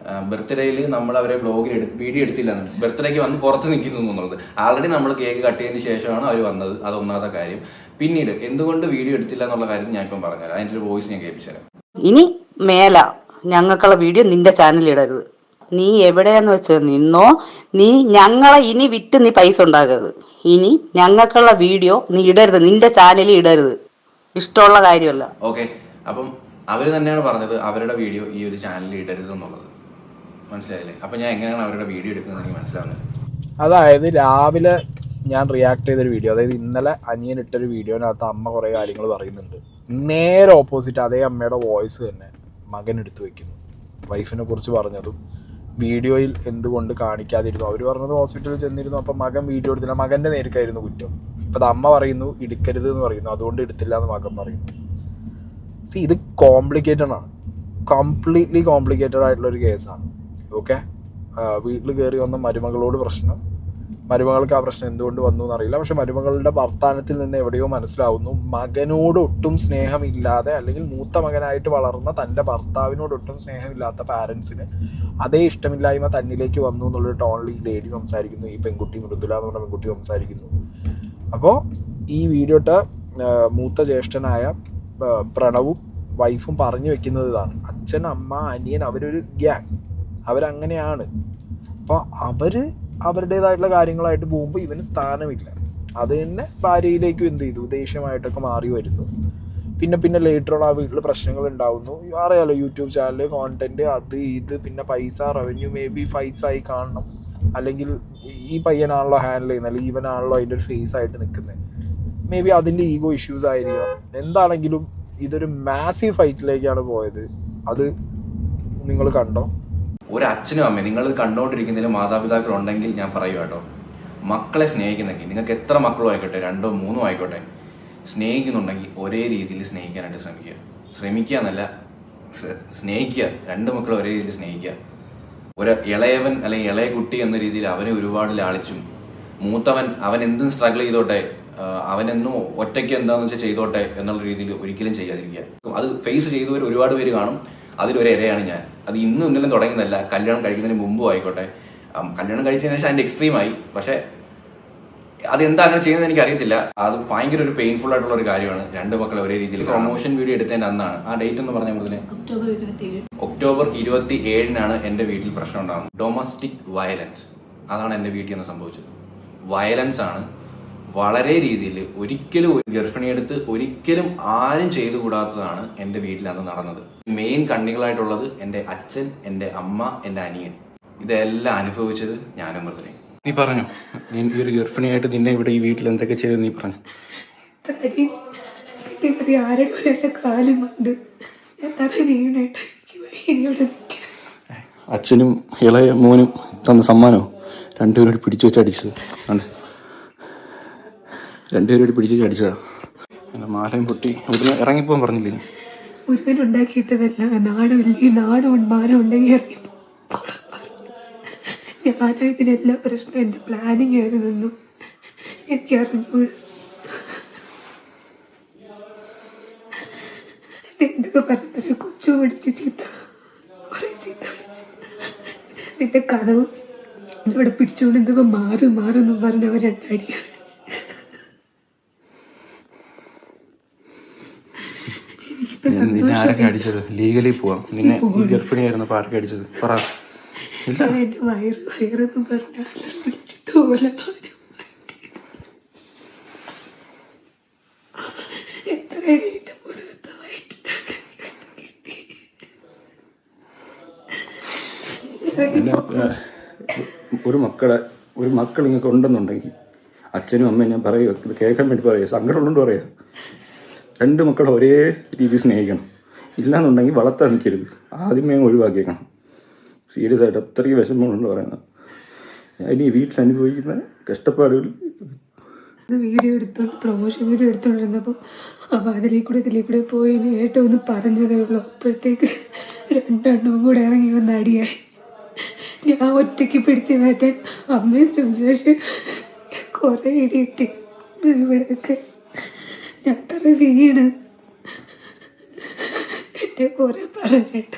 Speaker 2: ബർത്ത്ഡേയിൽ നമ്മൾ അവരെ വ്ലോഗിൽ വീഡിയോ എടുത്തില്ലെന്ന്, ബർത്ത്ഡേക്ക് വന്ന് പുറത്ത് നിൽക്കുന്നു എന്നുള്ളത്. ആൾറെഡി നമ്മൾ കേക്ക് കട്ട് ചെയ്തതിന് ശേഷമാണ് അവർ വന്നത്. അത് ഒന്നാമത്തെ കാര്യം. പിന്നീട് എന്തുകൊണ്ട് വീഡിയോ എടുത്തില്ല എന്നുള്ള കാര്യം ഞാൻ ഇപ്പം പറഞ്ഞുതരാം. അതിൻ്റെ ഒരു വോയിസ് ഞാൻ കേൾപ്പിച്ചുതരാം.
Speaker 5: ഇനി മേല ഞങ്ങൾക്കുള്ള വീഡിയോ നിന്റെ ചാനലിൽ ഇടരുത്. നീ എവിടെയാന്ന് വെച്ചോ നിന്നോ. നീ ഞങ്ങളെ ഇനി വിറ്റ് നീ പൈസ ഉണ്ടാക്കരുത്. ഇനി ഞങ്ങൾക്കുള്ള വീഡിയോ നീ ഇടരുത്, നിന്റെ ചാനലിൽ ഇടരുത്. ഇഷ്ടമുള്ള കാര്യമല്ല.
Speaker 2: ഓക്കെ, അപ്പം അവർ തന്നെയാണ് പറഞ്ഞത് അവരുടെ വീഡിയോ ഈ ഒരു ചാനലിൽ ഇടരുത് എന്നുള്ളത്. മനസ്സിലായില്ലേ? അപ്പം ഞാൻ എങ്ങനെയാണ് അവരുടെ വീഡിയോ എടുക്കുന്നത് എനിക്ക് മനസ്സിലാവുന്നത്.
Speaker 1: അതായത് രാവിലെ ഞാൻ റിയാക്ട് ചെയ്തൊരു വീഡിയോ, അതായത് ഇന്നലെ അനിയൻ ഇട്ടൊരു വീഡിയോനകത്ത് അമ്മ കുറേ കാര്യങ്ങൾ പറയുന്നുണ്ട്. നേരെ ഓപ്പോസിറ്റ് അതേ അമ്മയുടെ വോയിസ് തന്നെ മകൻ എടുത്തു വയ്ക്കുന്നു. വൈഫിനെ കുറിച്ച് പറഞ്ഞതും വീഡിയോയിൽ എന്തുകൊണ്ട് കാണിക്കാതിരുന്നു. അവർ പറഞ്ഞത് ഹോസ്പിറ്റലിൽ ചെന്നിരുന്നു, അപ്പം മകൻ വീഡിയോ എടുത്തില്ല, മകൻ്റെ നേർക്കായിരുന്നു കുറ്റം. ഇപ്പം അത് അമ്മ പറയുന്നു എടുക്കരുത് എന്ന് പറയുന്നു, അതുകൊണ്ട് എടുത്തില്ല എന്ന് മകൻ പറയുന്നു. ഇത് കോംപ്ലിക്കേറ്റഡ് ആണ്, കംപ്ലീറ്റ്ലി കോംപ്ലിക്കേറ്റഡ് ആയിട്ടുള്ളൊരു കേസാണ്. ഓക്കെ, വീട്ടിൽ കയറി വന്ന മരുമകളോട് പ്രശ്നം, മരുമകൾക്ക് ആ പ്രശ്നം എന്തുകൊണ്ട് വന്നു എന്നറിയില്ല. പക്ഷെ മരുമകളുടെ വർത്തമാനത്തിൽ നിന്ന് എവിടെയോ മനസ്സിലാവുന്നു മകനോട് ഒട്ടും സ്നേഹമില്ലാതെ, അല്ലെങ്കിൽ മൂത്ത മകനായിട്ട് വളർന്ന തൻ്റെ ഭർത്താവിനോട് ഒട്ടും സ്നേഹമില്ലാത്ത പാരൻസിന് അതേ ഇഷ്ടമില്ലായ്മ തന്നിലേക്ക് വന്നു എന്നുള്ളൊരു ടോണിൽ ഈ ലേഡി സംസാരിക്കുന്നു. ഈ പെൺകുട്ടി, മൃദുല എന്ന് പറഞ്ഞ പെൺകുട്ടി സംസാരിക്കുന്നു. അപ്പോൾ ഈ വീഡിയോട്ട് മൂത്ത ജ്യേഷ്ഠനായ പ്രണവും വൈഫും പറഞ്ഞു വെക്കുന്നത് ഇതാണ്: അച്ഛൻ, അമ്മ, അനിയൻ അവരൊരു ഗ്യാങ്, അവരങ്ങനെയാണ്. അപ്പോൾ അവരുടേതായിട്ടുള്ള കാര്യങ്ങളായിട്ട് പോകുമ്പോൾ ഇവന് സ്ഥാനമില്ല. അത് തന്നെ ഭാര്യയിലേക്കും എന്ത് ചെയ്തു, ദേഷ്യമായിട്ടൊക്കെ മാറി വരുന്നു. പിന്നെ ലേറ്ററോൺ ആ വീട്ടിൽ പ്രശ്നങ്ങൾ ഉണ്ടാവുന്നു. അറിയാലോ, യൂട്യൂബ് ചാനൽ, കോണ്ടന്റ്, അത് ഇത്, പിന്നെ പൈസ, റവന്യൂ, മേ ബി ഫൈറ്റ്സ് ആയി കാണണം. അല്ലെങ്കിൽ ഈ പയ്യനാണല്ലോ ഹാൻഡിൽ ചെയ്യുന്നത്, അല്ലെങ്കിൽ ഇവനാണല്ലോ അതിൻ്റെ ഒരു ഫേസ് ആയിട്ട് നിൽക്കുന്നത്. മേ ബി അതിൻ്റെ ഈഗോ ഇഷ്യൂസ് ആയിരിക്കാം. എന്താണെങ്കിലും ഇതൊരു മാസീവ് ഫൈറ്റിലേക്കാണ് പോയത്. അത് നിങ്ങൾ കണ്ടോ?
Speaker 2: ഒരു അച്ഛനും അമ്മയും നിങ്ങൾ കണ്ടുകൊണ്ടിരിക്കുന്നതിൽ മാതാപിതാക്കൾ ഉണ്ടെങ്കിൽ ഞാൻ പറയുക കേട്ടോ, മക്കളെ സ്നേഹിക്കുന്നെങ്കിൽ നിങ്ങൾക്ക് എത്ര മക്കളും ആയിക്കോട്ടെ, 2 3 ആയിക്കോട്ടെ, സ്നേഹിക്കുന്നുണ്ടെങ്കിൽ ഒരേ രീതിയിൽ സ്നേഹിക്കാനായിട്ട് ശ്രമിക്കുക എന്നല്ല, സ്നേഹിക്കുക. 2 മക്കളെ ഒരേ രീതിയിൽ സ്നേഹിക്കുക. ഒരു ഇളയവൻ അല്ലെങ്കിൽ ഇളയ കുട്ടി എന്ന രീതിയിൽ അവനെ ഒരുപാട് ലാളിച്ചും, മൂത്തവൻ അവൻ എന്തും സ്ട്രഗിൾ ചെയ്തോട്ടെ, അവനെന്നും ഒറ്റയ്ക്ക് എന്താണെന്ന് വെച്ചാൽ ചെയ്തോട്ടെ എന്നുള്ള രീതിയിൽ ഒരിക്കലും ചെയ്യാതിരിക്കുക. അത് ഫേസ് ചെയ്തവർ ഒരുപാട് പേര് കാണും. അതിലൊരു ഇരയാണ് ഞാൻ. അത് ഇന്നും ഇന്നലെ തുടങ്ങുന്നതല്ല, കല്യാണം കഴിക്കുന്നതിന് മുമ്പും ആയിക്കോട്ടെ. കല്യാണം കഴിച്ചതിന് ശേഷം അതിൻ്റെ എക്സ്ട്രീമായി. പക്ഷേ അതെന്താ അങ്ങനെ ചെയ്യുന്നത് എനിക്കറിയത്തില്ല. അത് ഭയങ്കര ഒരു പെയിൻഫുൾ ആയിട്ടുള്ള ഒരു കാര്യമാണ്. 2 മക്കളെ ഒരേ രീതിയിൽ. പ്രൊമോഷൻ വീഡിയോ എടുത്തതിൻ്റെ അന്നാണ്. ആ ഡേറ്റ് എന്ന് പറഞ്ഞാൽ മുതലേ ഒക്ടോബർ 27 എൻ്റെ വീട്ടിൽ പ്രശ്നം ഉണ്ടാകുന്നത്. ഡൊമസ്റ്റിക് വയലൻസ്, അതാണ് എൻ്റെ വീട്ടിൽ നിന്ന് സംഭവിച്ചത്. വയലൻസ് ആണ് വളരെ രീതിയിൽ. ഒരിക്കലും ഒരു ഗർഭിണിയെടുത്ത് ഒരിക്കലും ആരും ചെയ്തുകൂടാത്തതാണ് എൻ്റെ വീട്ടിൽ അന്ന് നടന്നത്. മെയിൻ കണ്ണികളായിട്ടുള്ളത് എൻ്റെ അച്ഛൻ, എൻ്റെ അമ്മ, എൻ്റെ അനിയൻ. ഇതെല്ലാം അനുഭവിച്ചത് ഞാനും മൃദുലയും. നീ പറഞ്ഞു, ഈ ഒരു ഗർഭിണിയായിട്ട് നിന്നെ ഇവിടെ ഈ വീട്ടിൽ എന്തൊക്കെ ചെയ്ത് നീ പറഞ്ഞു. അച്ഛനും ഇളയ മോനും തന്ന സമ്മാനോ 2 പേരോട് പിടിച്ചു വെച്ച് അടിച്ചത് ആണ്. 2 പേരോട് പിടിച്ചു വെച്ച് അടിച്ചതാ. മാലയും പൊട്ടി അതിന് ഇറങ്ങിപ്പോകാൻ പറഞ്ഞില്ലേ?
Speaker 6: ഉണ്ടാക്കിയിട്ടതല്ല, നാടും മാനം ഉണ്ടെങ്കിൽ ഇറങ്ങിപ്പോ. ഞാനതിനെല്ലാം പ്രശ്നം എൻ്റെ പ്ലാനിങ് ആയിരുന്നു. എനിക്കറിഞ്ഞൂടെ എന്തൊക്കെ പറഞ്ഞൊരു കൊച്ചു പിടിച്ച് കുറേ ചീത്ത പിടിച്ച് നിന്റെ കഥവും ഇവിടെ പിടിച്ചുകൊണ്ട് എന്തൊക്കെ മാറുമെന്നും പറഞ്ഞവർ 2 അടിയാണ്. എനിക്ക്
Speaker 2: ആരൊക്കെ അടിച്ചത്? ലീഗലി പോവാം. നിന്നെ ഈ ഗർഭിണിയായിരുന്നപ്പോൾ ആരൊക്കെ അടിച്ചത്? പറ. ഇല്ല,
Speaker 6: എൻ്റെ വയറെന്ന് പറഞ്ഞാൽ പിടിച്ചിട്ട് പോലെ എത്ര എണീറ്റ് മുതലത്തെ വയറ്റിട്ടാണ് കിട്ടി.
Speaker 7: ഒരു മക്കൾ നിങ്ങൾക്ക് ഉണ്ടെന്നുണ്ടെങ്കിൽ അച്ഛനും അമ്മയും ഞാൻ പറയുക, ഇത് കേൾക്കാൻ വേണ്ടി പറയുക, സങ്കടമുള്ളതുകൊണ്ട് പറയുക, 2 മക്കളെ ഒരേ രീതിയിൽ സ്നേഹിക്കണം. ഇല്ലാന്നുണ്ടെങ്കിൽ വളർത്താൻ നിൽക്കരുത്, ആദ്യമേ ഒഴിവാക്കിയേക്കണം. സീരിയസ് ആയിട്ട് അത്രയ്ക്ക് വിഷമമുണ്ട് പറയുന്നത്. ഇനി വീട്ടിൽ അനുഭവിക്കുന്ന കഷ്ടപ്പാടുകൾ.
Speaker 6: വീഡിയോ എടുത്തോണ്ട് പ്രൊമോഷൻ വീഡിയോ എടുത്തോണ്ടിരുന്നപ്പോൾ അപ്പോൾ ഇതിലേക്കൂടെ പോയി ഏറ്റവും ഒന്ന് പറഞ്ഞതേ ഉള്ളൂ. അപ്പോഴത്തേക്ക് 2 എണ്ണവും കൂടെ ഇറങ്ങി വന്ന് അടിയായി. ഞാൻ ഒറ്റയ്ക്ക് പിടിച്ച് മാറ്റാൻ അമ്മയും ശേഷം കുറേ ഇടിയിട്ട് ഇവിടെയൊക്കെ ഞാൻ തറ വീണ് എന്നെ കുറേ പറഞ്ഞിട്ട്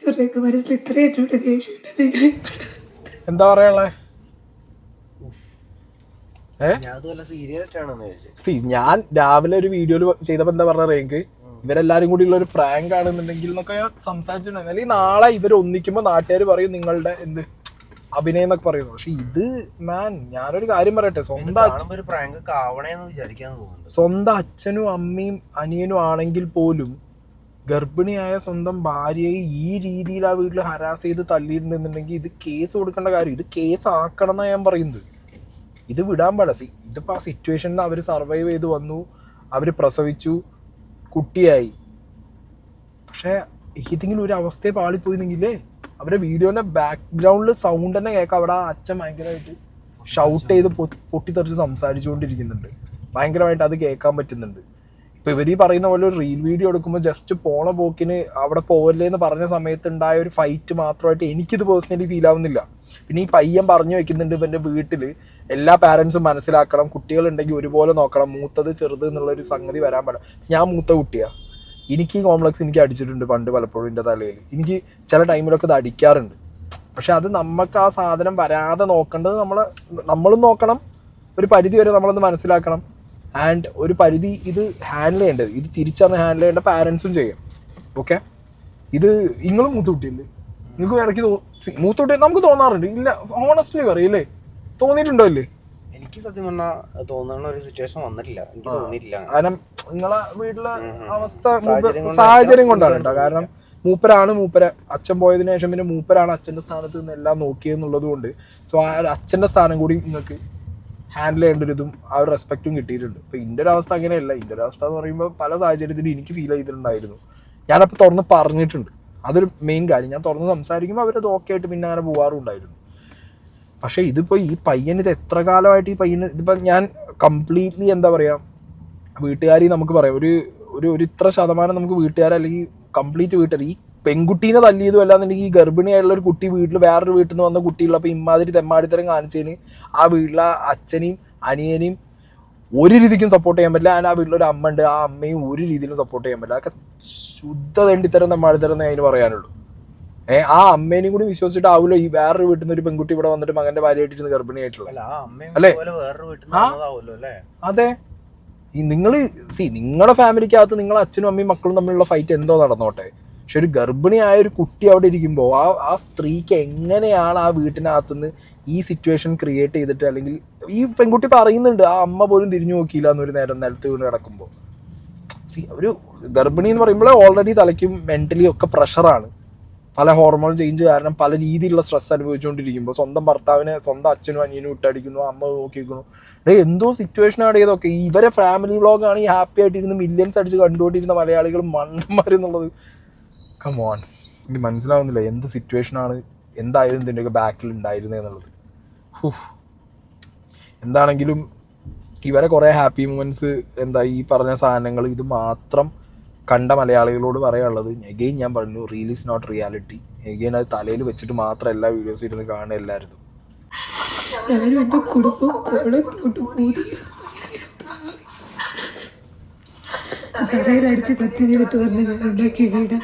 Speaker 6: ഇവരുടെയൊക്കെ മനസ്സിൽ ഇത്രയും ദേഷ്യമുണ്ട്.
Speaker 1: എന്താ പറയാനുള്ളേ? ഞാൻ രാവിലെ ഒരു വീഡിയോയിൽ ചെയ്തപ്പോൾ എന്താ പറഞ്ഞ റേങ്ക്, ഇവരെല്ലാരും കൂടി ഉള്ള ഒരു പ്രാങ്ക് ആണെന്നുണ്ടെങ്കിൽ എന്നൊക്കെ ഞാൻ സംസാരിച്ചിട്ടുണ്ടായിരുന്നു. അല്ലെങ്കിൽ നാളെ ഇവർ ഒന്നിക്കുമ്പോൾ നാട്ടുകാർ പറയും നിങ്ങളുടെ എന്ത് അഭിനയം എന്നൊക്കെ പറയുന്നു. പക്ഷെ ഇത് ഞാനൊരു കാര്യം പറയട്ടെ, സ്വന്തം അച്ഛനും അമ്മയും അനിയനും ആണെങ്കിൽ പോലും ഗർഭിണിയായ സ്വന്തം ഭാര്യയെ ഈ രീതിയിൽ ആ വീട്ടിൽ ഹരാസ് ചെയ്ത് തള്ളിയിട്ടുണ്ടെന്നുണ്ടെങ്കിൽ ഇത് കേസ് കൊടുക്കേണ്ട കാര്യം, ഇത് കേസ് ആക്കണം എന്നാണ് ഞാൻ പറയുന്നത്. ഇത് വിടാൻ പാടില്ല. ഇതിപ്പോൾ ആ സിറ്റുവേഷനിൽ അവർ സർവൈവ് ചെയ്ത് വന്നു, അവർ പ്രസവിച്ചു, കുട്ടിയായി. പക്ഷേ ഏതെങ്കിലും ഒരു അവസ്ഥയെ പാളിപ്പോയിരുന്നെങ്കിലേ അവരുടെ വീഡിയോൻ്റെ ബാക്ക്ഗ്രൗണ്ടിൽ സൗണ്ട് തന്നെ കേൾക്കാം. അവിടെ ആ അച്ഛൻ ഭയങ്കരമായിട്ട് ഷൗട്ട് ചെയ്ത് പൊട്ടിത്തെറിച്ച് സംസാരിച്ചുകൊണ്ടിരിക്കുന്നുണ്ട്. ഭയങ്കരമായിട്ട് അത് കേൾക്കാൻ പറ്റുന്നുണ്ട്. ഇപ്പോൾ ഇവർ ഈ പറയുന്ന പോലെ ഒരു റീൽ വീഡിയോ എടുക്കുമ്പോൾ ജസ്റ്റ് പോണ പോക്കിന് അവിടെ പോവല്ലേ എന്ന് പറഞ്ഞ സമയത്ത് ഉണ്ടായ ഒരു ഫൈറ്റ് മാത്രമായിട്ട് എനിക്കിത് പേഴ്സണലി ഫീൽ ആവുന്നില്ല. പിന്നെ ഈ പയ്യൻ പറഞ്ഞു വെക്കുന്നുണ്ട് ഇവൻ്റെ വീട്ടിൽ എല്ലാ പാരൻസും മനസ്സിലാക്കണം, കുട്ടികളുണ്ടെങ്കിൽ ഒരുപോലെ നോക്കണം, മൂത്തത് ചെറുത് എന്നുള്ളൊരു സംഗതി വരാൻ പാടില്ല. ഞാൻ മൂത്ത കുട്ടിയാണ്, എനിക്ക് ഈ കോംപ്ലക്സ് എനിക്ക് അടിച്ചിട്ടുണ്ട് പണ്ട് പലപ്പോഴും എൻ്റെ തലയിൽ. എനിക്ക് ചില ടൈമിലൊക്കെ ഇത് അടിക്കാറുണ്ട്. പക്ഷെ അത് നമുക്ക് ആ സാധനം വരാതെ നോക്കേണ്ടത് നമ്മളും നോക്കണം, ഒരു പരിധി വരെ നമ്മളൊന്ന് മനസ്സിലാക്കണം. ആൻഡ് ഒരു പരിധി ഇത് ഹാൻഡിൽ ചെയ്യേണ്ടത്, ഇത് തിരിച്ചറിഞ്ഞ് ഹാൻഡിൽ ചെയ്യേണ്ട പാരൻസും ചെയ്യും. ഓക്കെ, ഇത് നിങ്ങളും മൂത്തുകുട്ടിയല്ലേ, നിങ്ങൾക്ക് ഇടയ്ക്ക് മൂത്തുകുട്ടി നമുക്ക് തോന്നാറുണ്ട്. ഇല്ല, ഓണസ്റ്റ്ലി പറയില്ലേ, തോന്നിയിട്ടുണ്ടോ ഇല്ലേ?
Speaker 8: എനിക്ക് സത്യം പറഞ്ഞാൽ തോന്നുന്ന ഒരു സിറ്റുവേഷൻ വന്നിട്ടില്ല, എനിക്ക് തോന്നിയിട്ടില്ല.
Speaker 1: കാരണം നിങ്ങളെ വീട്ടിലെ അവസ്ഥ സാഹചര്യം കൊണ്ടാണ് കേട്ടോ. കാരണം മൂപ്പര അച്ഛൻ പോയതിനു ശേഷം പിന്നെ മൂപ്പരാണ് അച്ഛൻ്റെ സ്ഥാനത്ത് നിന്ന് എല്ലാം നോക്കിയെന്നുള്ളത് കൊണ്ട് സോ ആ അച്ഛൻ്റെ സ്ഥാനം കൂടി നിങ്ങൾക്ക് ഹാൻഡിൽ ചെയ്യേണ്ട ഒരു ഇതും ആ ഒരു റെസ്പെക്റ്റും കിട്ടിയിട്ടുണ്ട്. ഇപ്പോൾ എൻ്റെ ഒരു അവസ്ഥ അങ്ങനെയല്ല. എൻ്റെ ഒരു അവസ്ഥ എന്ന് പറയുമ്പോൾ പല സാഹചര്യത്തിലും എനിക്ക് ഫീൽ ചെയ്തിട്ടുണ്ടായിരുന്നു. ഞാനപ്പോൾ തുറന്ന് പറഞ്ഞിട്ടുണ്ട്, അതൊരു മെയിൻ കാര്യം. ഞാൻ തുറന്ന് സംസാരിക്കുമ്പോൾ അവരത് ഓക്കെ ആയിട്ട് പിന്നെ അങ്ങനെ പോകാറുണ്ടായിരുന്നു. പക്ഷേ ഇതിപ്പോൾ ഈ പയ്യൻ ഇത് എത്ര കാലമായിട്ട് ഈ പയ്യന് ഇതിപ്പോൾ ഞാൻ കംപ്ലീറ്റ്ലി എന്താ പറയുക, വീട്ടുകാരി നമുക്ക് പറയാം ഒരു ഇത്ര ശതമാനം നമുക്ക് വീട്ടുകാർ അല്ലെങ്കിൽ കംപ്ലീറ്റ് വീട്ടുകാർ ഈ പെൺകുട്ടീനെ തല്ലിയതും അല്ലാന്നുണ്ടെങ്കിൽ ഈ ഗർഭിണിയായിട്ടുള്ള ഒരു കുട്ടി വീട്ടിൽ വേറൊരു വീട്ടിൽ നിന്ന് വന്ന കുട്ടികളപ്പോൾ ഇമ്മാതിരി തെമ്മാടിത്തരം കാണിച്ചതിന് ആ വീട്ടിലെ അച്ഛനെയും അനിയനെയും ഒരു രീതിക്കും സപ്പോർട്ട് ചെയ്യാൻ പറ്റില്ല. ആ വീട്ടിലൊരു അമ്മ ഉണ്ട്, ആ അമ്മയും ഒരു രീതിയിലും സപ്പോർട്ട് ചെയ്യാൻ പറ്റില്ല. അതൊക്കെ ശുദ്ധ തെണ്ടിത്തരം തെമ്മാടിത്തരം എന്നേ അതിന് പറയാനുള്ളൂ. ആ അമ്മേനെയും കൂടി വിശ്വസിച്ചിട്ടാവില്ല ഈ വേറൊരു വീട്ടിൽ നിന്ന് ഒരു പെൺകുട്ടി ഇവിടെ വന്നിട്ട് മകന്റെ ഭാര്യയായിട്ടിരുന്ന് ഗർഭിണിയായിട്ടുള്ള അല്ലേ? അതെ, ഈ നിങ്ങളുടെ ഫാമിലിക്കകത്ത് നിങ്ങളെ അച്ഛനും അമ്മയും മക്കളും തമ്മിലുള്ള ഫൈറ്റ് എന്തോ നടന്നോട്ടെ, പക്ഷെ ഒരു ഗർഭിണിയായ ഒരു കുട്ടി അവിടെ ഇരിക്കുമ്പോൾ ആ സ്ത്രീക്ക് എങ്ങനെയാണ് ആ വീട്ടിനകത്തുനിന്ന് ഈ സിറ്റുവേഷൻ ക്രിയേറ്റ് ചെയ്തിട്ട്, അല്ലെങ്കിൽ ഈ പെൺകുട്ടി പറയുന്നുണ്ട് ആ അമ്മ പോലും തിരിഞ്ഞു നോക്കിയില്ല എന്നൊരു നേരം നിലത്ത് വീണ് കിടക്കുമ്പോൾ. ഒരു ഗർഭിണി എന്ന് പറയുമ്പോൾ ഓൾറെഡി തലയ്ക്കും മെൻ്റലി ഒക്കെ പ്രഷറാണ്. പല ഹോർമോൺ ചേഞ്ച് കാരണം പല രീതിയിലുള്ള സ്ട്രെസ് അനുഭവിച്ചുകൊണ്ടിരിക്കുമ്പോൾ സ്വന്തം ഭർത്താവിനെ സ്വന്തം അച്ഛനും അനിയനും വിട്ടടിക്കുന്നു, അമ്മ നോക്കിക്കുന്നു. എന്തോ സിറ്റുവേഷനാണ് ഇതൊക്കെ. ഇവരെ ഫാമിലി വ്ളോഗാണ് ഈ ഹാപ്പി ആയിട്ടിരുന്ന് മില്യൻസ് അടിച്ച് കണ്ടുകൊണ്ടിരുന്ന മലയാളികൾ മണ്ടന്മാരെന്നുള്ളത്. കമോൺ, എനിക്ക് മനസ്സിലാവുന്നില്ല എന്ത് സിറ്റുവേഷനാണ്, എന്തായാലും ഇതിൻ്റെയൊക്കെ ബാക്കിൽ ഉണ്ടായിരുന്നത് എന്നുള്ളത്. എന്താണെങ്കിലും ഇവരെ കുറേ ഹാപ്പി മൊമെൻറ്റ്സ് ഈ പറഞ്ഞ സാധനങ്ങൾ ഇത് മാത്രം കണ്ട മലയാളികളോട് പറയാനുള്ളത്, എഗെയിൻ ഞാൻ പറഞ്ഞു, reel is not reality. Again അത് തലയിൽ വെച്ചിട്ട് മാത്രം എല്ലാ വീഡിയോസും ഇരുന്ന് കാണുക എല്ലാവരും.
Speaker 6: ഞാനും എൻ്റെ കുടുംബം തറയിലടിച്ച് കത്തി ചെയ്തിട്ട് വന്ന് ഞാൻ ഉണ്ടാക്കിയ വീട്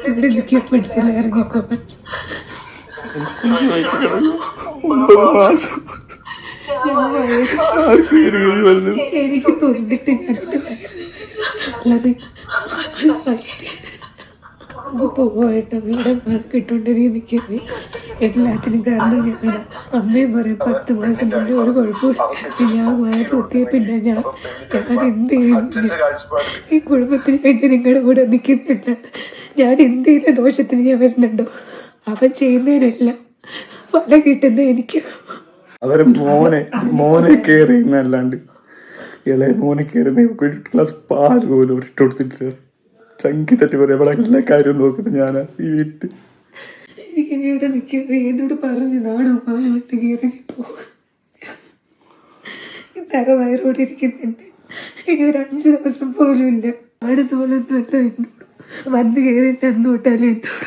Speaker 6: ഇവിടെ നിൽക്കാൻ പറ്റില്ല, ഇറങ്ങിപ്പോകാൻ. എനിക്ക് തോന്നിട്ട് ഞാൻ അല്ലാതെ പോയിട്ട് ഇവിടെ കിട്ടുകൊണ്ടിരിക്കും നിൽക്കുന്നത് എല്ലാത്തിനും കാരണം ഞാനാണ്. അമ്മയും പറയും 10 മാസം കൊണ്ട് ഒരു കുഴപ്പമില്ല. ഞാൻ വയസ്സൊക്കെ പിന്നെ ഞാൻ എന്ത് ചെയ്യുന്നു? ഈ കുടുംബത്തിന് വേണ്ടി നിങ്ങളുടെ കൂടെ നിൽക്കുന്നില്ല. ഞാൻ എന്ത് ചെയ്ത ദോഷത്തിന് ഞാൻ വരുന്നുണ്ടോ? അവൻ ചെയ്യുന്നതിനെല്ലാം ഫലം കിട്ടുന്ന എനിക്ക്.
Speaker 7: അവരെ മോനെ കയറിയെന്നല്ലാണ്ട് ഇളയ മോനെ കയറി ഒരു ഗ്ലാസ് പാല് പോലും ഇട്ട് കൊടുത്തിട്ടില്ല. ചങ്കി തട്ടി പോലെ ഇവിടെ എല്ലാ കാര്യവും നോക്കുന്നത് ഞാനാ ഈ വീട്ടിൽ.
Speaker 6: എനിക്ക് ഇവിടെ നിൽക്കുന്നത് എന്നോട് പറഞ്ഞു നാണോ മായോട്ട് കയറിപ്പോ തറ വയറോടെ ഇരിക്കുന്നുണ്ട്. ഇനി ഒരു 5 ദിവസം പോലും ഇല്ല. അടുത്ത പോലൊന്നും അല്ല എന്നോട് വന്ന് കയറിയിട്ട് അന്ന് തൊട്ടാലും എന്നോട്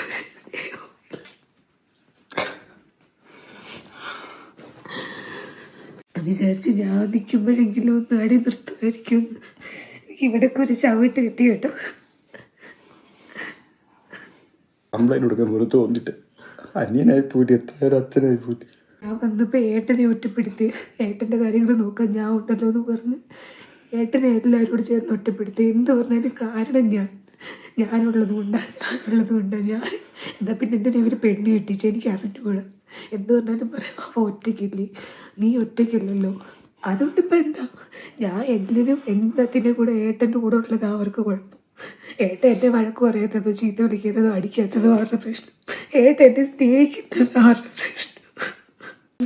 Speaker 6: വിചാരിച്ച് ഞാൻ നിൽക്കുമ്പോഴെങ്കിലും ഒന്ന് അടി നിർത്തുമായിരിക്കും. എനിക്ക് ഇവിടേക്ക് ഒരു ചവിട്ട് കിട്ടി കേട്ടോ.
Speaker 7: കംപ്ലൈൻറ്റ് കൊടുക്കാൻ പോലും തോന്നിട്ട് അനിയനായി പോയിട്ട് എത്ര അച്ഛനായി പോയിട്ട്.
Speaker 6: ഞാൻ വന്നപ്പോൾ ഏട്ടനെ ഒറ്റപ്പെടുത്തി. ഏട്ടൻ്റെ കാര്യങ്ങൾ നോക്കാൻ ഞാൻ ഉണ്ടല്ലോ എന്ന് പറഞ്ഞ് ഏട്ടനെ എല്ലാവരോട് ചേർന്ന് ഒറ്റപ്പെടുത്തി. എന്ത് പറഞ്ഞാലും കാരണം ഞാനുള്ളത് കൊണ്ടാണ് ഞാൻ. എന്നാൽ പിന്നെ എന്തിനാ ഇവർ പെണ്ണ് കെട്ടിച്ച് എനിക്ക് അറിഞ്ഞുകൂടാ. എന്ത് പറഞ്ഞാലും പറയാം അവ ഒറ്റയ്ക്കില്ലേ, നീ ഒറ്റയ്ക്കല്ലല്ലോ. അതുകൊണ്ട് ഇപ്പം എന്താ ഞാൻ എല്ലാവരും എല്ലാത്തിൻ്റെ കൂടെ ഏട്ടൻ്റെ കൂടെ ഉള്ളത് അവർക്ക് കുഴപ്പം. ഏട്ടൻ എന്നെ വഴക്ക് പറയാത്തതോ ചീത്ത വിളിക്കുന്നതോ അടിക്കാത്തതോ അവരുടെ പ്രശ്നം. ഏട്ടൻ എന്നെ സ്നേഹിക്കുന്നത് അവരുടെ പ്രശ്നം.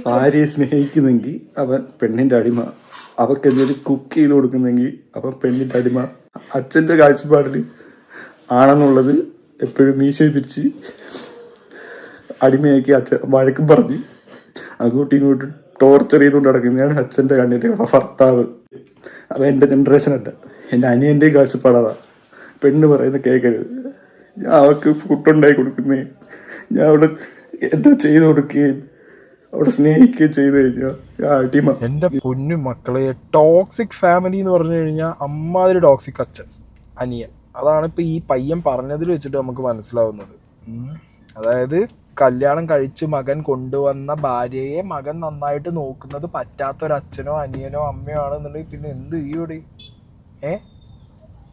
Speaker 7: ഭാര്യയെ സ്നേഹിക്കുന്നെങ്കിൽ അവൻ പെണ്ണിൻ്റെ അടിമ. അവർക്ക് എന്തെങ്കിലും കുക്ക് ചെയ്ത് കൊടുക്കുന്നെങ്കിൽ അവൻ പെണ്ണിൻ്റെ അടിമ. അച്ഛൻ്റെ കാഴ്ചപ്പാടിൽ ആണെന്നുള്ളത് എപ്പോഴും മീശയെ പിരിച്ച് അടിമയാക്കി അച്ഛൻ വഴക്കും പറഞ്ഞ് അങ്ങോട്ടും ഇങ്ങോട്ടും ടോർച്ചർ ചെയ്തുകൊണ്ട് നടക്കുന്നതാണ് അച്ഛൻ്റെ കണ്ണിൻ്റെ ഭർത്താവ്. അവൻ എൻ്റെ ജനറേഷനല്ല, എൻ്റെ അനിയൻ്റെയും കാഴ്ചപ്പാടാണ്. പെണ്ണ് പറയുന്നത് കേൾക്കരുത്. ഞാൻ അവർക്ക് ഫുഡുണ്ടാക്കി കൊടുക്കുന്നേ, ഞാൻ അവിടെ എന്താ ചെയ്ത് കൊടുക്കുകയും അവിടെ സ്നേഹിക്കുകയും ചെയ്ത് കഴിഞ്ഞാൽ അടിമ.
Speaker 1: എൻ്റെ പൊന്നു മക്കളെ, ടോക്സിക് ഫാമിലി എന്ന് പറഞ്ഞു കഴിഞ്ഞാൽ അമ്മാതിരി ടോക്സിക് അച്ഛൻ അനിയൻ. അതാണ് ഇപ്പോൾ ഈ പയ്യൻ പറഞ്ഞതിൽ വെച്ചിട്ട് നമുക്ക് മനസ്സിലാവുന്നത്. അതായത് കല്യാണം കഴിച്ച് മകൻ കൊണ്ടുവന്ന ഭാര്യയെ മകൻ നന്നായിട്ട് നോക്കുന്നത് പറ്റാത്തൊരച്ഛനോ അനിയനോ അമ്മയോ ആണെന്നുണ്ടെങ്കിൽ പിന്നെ എന്ത് ചെയ്യൂടെ?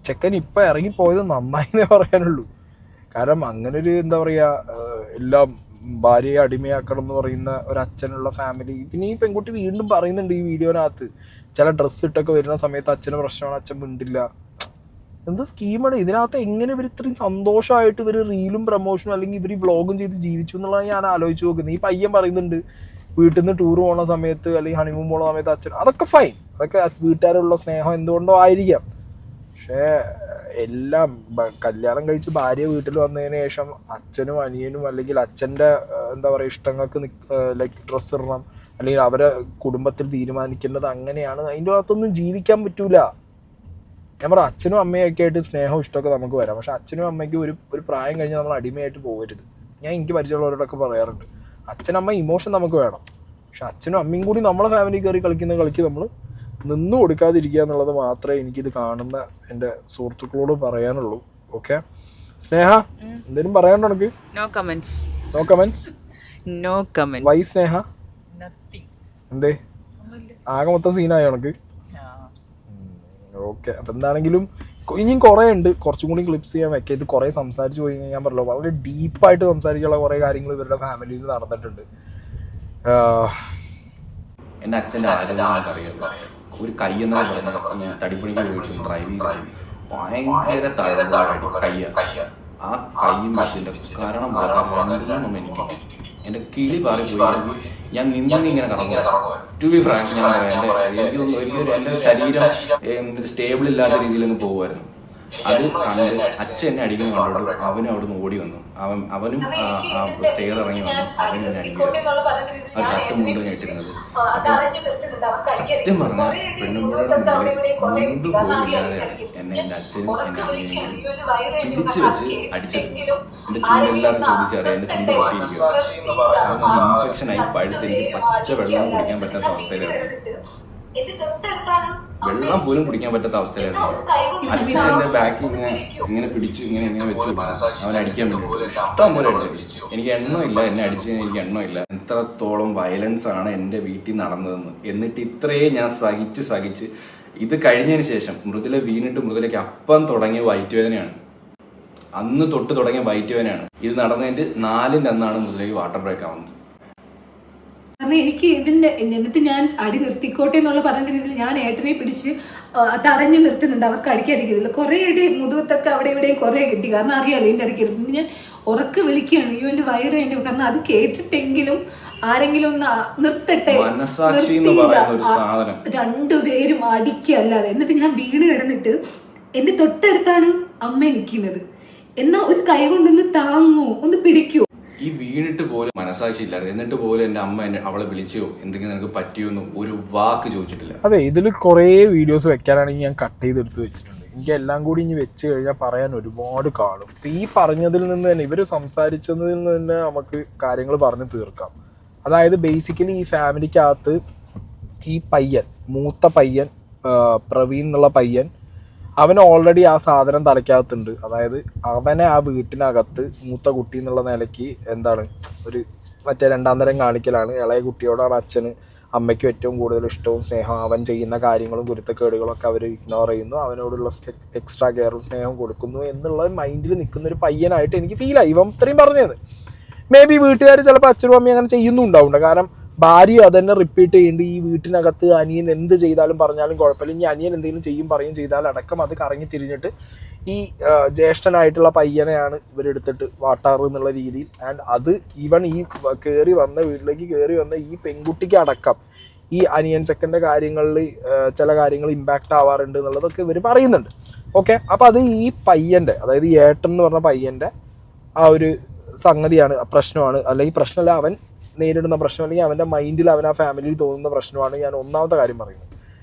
Speaker 1: ചെക്കൻ ഇപ്പം ഇറങ്ങിപ്പോയത് നന്നായിന്നേ പറയാനുള്ളൂ. കാരണം അങ്ങനൊരു എന്താ പറയുക, എല്ലാം ഭാര്യയെ അടിമയാക്കണം എന്ന് പറയുന്ന ഒരു അച്ഛനുള്ള ഫാമിലി. പിന്നെ ഈ പെൺകുട്ടി വീണ്ടും പറയുന്നുണ്ട് ഈ വീഡിയോനകത്ത്, ചില ഡ്രസ്സ് ഇട്ടൊക്കെ വരുന്ന സമയത്ത് അച്ഛന് പ്രശ്നമാണ്, അച്ഛൻ മിണ്ടില്ല. എന്ത് സ്കീമാണ് ഇതിനകത്ത്? എങ്ങനെ ഇവർ ഇത്രയും സന്തോഷമായിട്ട് ഇവർ റീലും പ്രൊമോഷനും അല്ലെങ്കിൽ ഇവർ വ്ളോഗും ചെയ്ത് ജീവിച്ചു എന്നുള്ളത് ഞാൻ ആലോചിച്ച് നോക്കുന്നത്. ഈ പയ്യൻ പറയുന്നുണ്ട് വീട്ടിൽ നിന്ന് ടൂർ പോണ സമയത്ത് അല്ലെങ്കിൽ ഹണിമൂൺ പോണ സമയത്ത് അച്ഛൻ, അതൊക്കെ ഫൈൻ, അതൊക്കെ വീട്ടുകാരുള്ള സ്നേഹം എന്തുകൊണ്ടോ ആയിരിക്കാം. പക്ഷേ എല്ലാം കല്യാണം കഴിച്ച് ഭാര്യ വീട്ടിൽ വന്നതിന് ശേഷം അച്ഛനും അനിയനും അല്ലെങ്കിൽ അച്ഛൻ്റെ എന്താ പറയുക ഇഷ്ടങ്ങൾക്ക് ലൈക്ക് ഡ്രസ്സ് ഇടണം അല്ലെങ്കിൽ അവരെ കുടുംബത്തിൽ തീരുമാനിക്കേണ്ടത് അങ്ങനെയാണ്. അതിൻ്റെ അകത്തൊന്നും ജീവിക്കാൻ പറ്റൂല. ഞാൻ പറയാം, അച്ഛനും അമ്മയൊക്കെ ആയിട്ട് സ്നേഹവും ഇഷ്ടമൊക്കെ നമുക്ക് വരാം. പക്ഷെ അച്ഛനും അമ്മയ്ക്കും ഒരു പ്രായം കഴിഞ്ഞാൽ നമ്മൾ അടിമയായിട്ട് പോകരുത്. ഞാൻ എനിക്ക് പരിചയമുള്ളവരോടൊക്കെ പറയാറുണ്ട്, അച്ഛനമ്മ ഇമോഷൻ നമുക്ക് വേണം, പക്ഷെ അച്ഛനും അമ്മയും കൂടി നമ്മളെ ഫാമിലി കയറി കളിക്കുന്ന കളിക്ക് നമ്മൾ നിന്നു കൊടുക്കാതിരിക്കുക എന്നുള്ളത് മാത്രമേ എനിക്കിത് കാണുന്ന എൻ്റെ സുഹൃത്തുക്കളോട് പറയാനുള്ളൂ. ഓക്കെ സ്നേഹ, എന്തെങ്കിലും പറയാനുണ്ടോ എനിക്ക്?
Speaker 9: No comments.
Speaker 1: No comments.
Speaker 9: No comments.
Speaker 1: Why Sneha?
Speaker 9: Nothing.
Speaker 1: എന്തേ ആകെ മൊത്തം സീനായോ എനിക്ക്? ഓക്കെ, അപ്പം എന്താണെങ്കിലും ഇനിയും കുറേ ഉണ്ട്, കുറച്ചും കൂടി ക്ലിപ്സ് ചെയ്യാൻ വെക്കാം. ഇത് കുറേ സംസാരിച്ച് പോയി ഞാൻ പറഞ്ഞല്ലോ, വളരെ ഡീപ്പായിട്ട് സംസാരിക്കാനുള്ള കുറേ കാര്യങ്ങൾ ഇവരുടെ ഫാമിലിയിൽ നടന്നിട്ടുണ്ട്.
Speaker 2: എൻ്റെ അച്ഛൻ്റെ ആചാരം അറിയാം. ഒരു കൈയെന്ന് പറയുന്നത് തടിപ്പണിക്ക് പോയിട്ട് ഡ്രൈവ് ചെയ്ത് ഭയങ്കര കയ്യ. ആ കൈയും അതിൻ്റെ കാരണം രണ്ടെണ്ണം എനിക്ക് എൻ്റെ കിളി പാറിപ്പോയി. ഞാൻ നിന്നിങ്ങനെ കറങ്ങുക. ടു ബി ഫ്രാങ്ക് ഞാൻ പറയാം, എൻ്റെ ശരീരം സ്റ്റേബിൾ ഇല്ലാത്ത രീതിയിലൊന്ന് പോകുമായിരുന്നു. അത് കണ്ട് അച്ഛൻ എന്നെ അടിക്കുന്ന കണ്ടോട്ട് അവനും അവിടെ നിന്ന് ഓടി വന്നു. അവനും സ്റ്റെയർ ഇറങ്ങി വന്നു. അവനും എന്നെ അടിക്കുന്നത് ആ ഷർട്ടും മുണ്ടും ഞെട്ടിരുന്നത്. സത്യം പറഞ്ഞാൽ പെണ്ണുങ്ങളുടെ മുണ്ട് പോലില്ലാതെ എന്നെ എൻ്റെ അച്ഛനും എൻ്റെ അമ്മയും പിടിച്ചു വെച്ച് അടിച്ചത്. എൻ്റെ ചുണ്ടെല്ലാവരും ചോദിച്ചറിയാം, എൻ്റെ ചുണ്ട് പൊട്ടിയിരിക്കുക. ഇൻഫെക്ഷനായി പഴുത്ത് എനിക്ക് പച്ച വെള്ളം കുടിക്കാൻ പറ്റാത്ത അവസ്ഥയിലായിരുന്നു. വെള്ളം പോലും കുടിക്കാൻ പറ്റാത്ത അവസ്ഥയിലായിരുന്നു. അച്ഛൻ എൻ്റെ ബാക്കിൽ ഇങ്ങനെ പിടിച്ചു ഇങ്ങനെ വെച്ചു അവൻ അടിക്കാൻ വേണ്ടി ഇഷ്ടം പോലെ അടിച്ചു. എനിക്ക് എണ്ണമില്ല, എന്നെ അടിച്ചതിന് എനിക്ക് എണ്ണമില്ല. എത്രത്തോളം വയലൻസ് ആണ് എൻ്റെ വീട്ടിൽ നടന്നതെന്ന്. എന്നിട്ട് ഇത്രയും ഞാൻ സഹിച്ച് ഇത് കഴിഞ്ഞതിന് ശേഷം മൃദുല വീണിട്ട് മൃദുലയ്ക്ക് അപ്പം തുടങ്ങിയ വയറ്റുവേദനയാണ്. അന്ന് തൊട്ട് തുടങ്ങിയ വയറ്റുവേദനയാണ്. ഇത് നടന്നതിൻ്റെ 4-ന്റെ അന്നാണ് മൃദുലയ്ക്ക് വാട്ടർ ബ്രേക്ക് ആവുന്നത്.
Speaker 3: കാരണം എനിക്ക് എന്നിട്ട് ഞാൻ അടി നിർത്തിക്കോട്ടെ എന്നുള്ള പറയുന്ന രീതിയിൽ ഞാൻ ഏട്ടനെ പിടിച്ച് തടഞ്ഞു നിർത്തുന്നുണ്ട്. അവർക്ക് അടിക്കാതിരിക്കുന്നില്ല. കുറെ അടി മുതുകത്തൊക്കെ അവിടെ ഇവിടെയും കുറെ കിട്ടി. കാരണം അറിയാലോ എന്റെ അടിക്കരുത്. പിന്നെ ഞാൻ ഉറക്കെ വിളിക്കുകയാണ്, അയ്യോ എന്റെ വയറ് എന്റെ. കാരണം അത് കേട്ടിട്ടെങ്കിലും ആരെങ്കിലും ഒന്ന് നിർത്തട്ടെ. രണ്ടുപേരും അടിക്കല്ലാതെ. എന്നിട്ട് ഞാൻ വീണ് കിടന്നിട്ട് എന്റെ തൊട്ടടുത്താണ് അമ്മ നിൽക്കുന്നത്. എന്നാ ഒരു കൈ കൊണ്ടൊന്ന് താങ്ങോ, ഒന്ന് പിടിക്കോ.
Speaker 2: ഈ വീണിട്ട് പോലും മനസാക്ഷി ഇല്ലാതെ, എന്നിട്ട് പോലും എൻ്റെ അമ്മ അവളെ വിളിച്ചോ എന്തെങ്കിലും നിനക്ക് പറ്റിയോന്ന് ഒരു വാക്ക് ചോദിച്ചിട്ടില്ല.
Speaker 1: അതെ, ഇതിൽ കുറേ വീഡിയോസ് വെക്കാനാണെങ്കിൽ ഞാൻ കട്ട് ചെയ്തെടുത്ത് വെച്ചിട്ടുണ്ട്. എനിക്ക് എല്ലാം കൂടി ഇനി വെച്ച് കഴിഞ്ഞാൽ പറയാൻ ഒരുപാട് കാണും. ഈ പറഞ്ഞതിൽ നിന്ന് തന്നെ, ഇവർ സംസാരിച്ചതിൽ നിന്ന് തന്നെ നമുക്ക് കാര്യങ്ങൾ പറഞ്ഞ് തീർക്കാം. അതായത് ബേസിക്കലി ഈ ഫാമിലിക്കകത്ത് ഈ പയ്യൻ, മൂത്ത പയ്യൻ പ്രവീൺ എന്നുള്ള പയ്യൻ, അവന് ഓൾറെഡി ആ സാധനം തലയ്ക്കകത്തുണ്ട്. അതായത് അവനെ ആ വീട്ടിനകത്ത് മൂത്ത കുട്ടി എന്നുള്ള നിലയ്ക്ക് എന്താണ് ഒരു മറ്റേ 2ാം തരം കാണിക്കലാണ്. ഇളയ കുട്ടിയോടാണ് അച്ഛന് അമ്മയ്ക്കും ഏറ്റവും കൂടുതൽ ഇഷ്ടവും സ്നേഹവും. അവൻ ചെയ്യുന്ന കാര്യങ്ങളും കുരുത്തക്കേടുകളൊക്കെ അവർ ഇഗ്നോർ ചെയ്യുന്നു. അവനോടുള്ള എക്സ്ട്രാ കെയറും സ്നേഹവും കൊടുക്കുന്നു എന്നുള്ള മൈൻഡിൽ നിൽക്കുന്ന ഒരു പയ്യനായിട്ട് എനിക്ക് ഫീലായി. ഇവൻ ഇത്രയും പറഞ്ഞത് മേ ബി വീട്ടുകാർ ചിലപ്പോൾ അച്ഛനും അമ്മയും അങ്ങനെ ചെയ്യുന്നുണ്ടാവുണ്ട്. കാരണം ഭാര്യ അതന്നെ റിപ്പീറ്റ് ചെയ്യുന്നുണ്ട്. ഈ വീട്ടിനകത്ത് അനിയൻ എന്ത് ചെയ്താലും പറഞ്ഞാലും കുഴപ്പമില്ല, ഇനി അനിയൻ എന്തെങ്കിലും ചെയ്യും പറയും ചെയ്താൽ അടക്കം അത് കറങ്ങി തിരിഞ്ഞിട്ട് ഈ ജ്യേഷ്ഠനായിട്ടുള്ള പയ്യനെയാണ് ഇവരെടുത്തിട്ട് വാട്ടാറ് എന്നുള്ള രീതിയിൽ. ആൻഡ് അത് ഈവൻ ഈ വീട്ടിലേക്ക് കയറി വന്ന ഈ പെൺകുട്ടിക്ക് അടക്കം ഈ അനിയൻ ചെക്കൻ്റെ കാര്യങ്ങളിൽ ചില കാര്യങ്ങൾ ഇമ്പാക്റ്റ് ആവാറുണ്ട് എന്നുള്ളതൊക്കെ ഇവർ പറയുന്നുണ്ട്. ഓക്കെ, അപ്പോൾ അത് ഈ പയ്യൻ്റെ, അതായത് ഈ ഏട്ടൻ എന്ന് പറഞ്ഞ പയ്യൻ്റെ ആ ഒരു സംഗതിയാണ്, പ്രശ്നമാണ്. അല്ലെങ്കിൽ പ്രശ്നമല്ല, അവൻ നേരിടുന്ന പ്രശ്നം, അല്ലെങ്കിൽ അവൻ്റെ മൈൻഡിൽ അവൻ ആ ഫാമിലിയിൽ തോന്നുന്ന പ്രശ്നമാണ് ഞാൻ ഒന്നാമത്തെ കാര്യം പറയുന്നത്.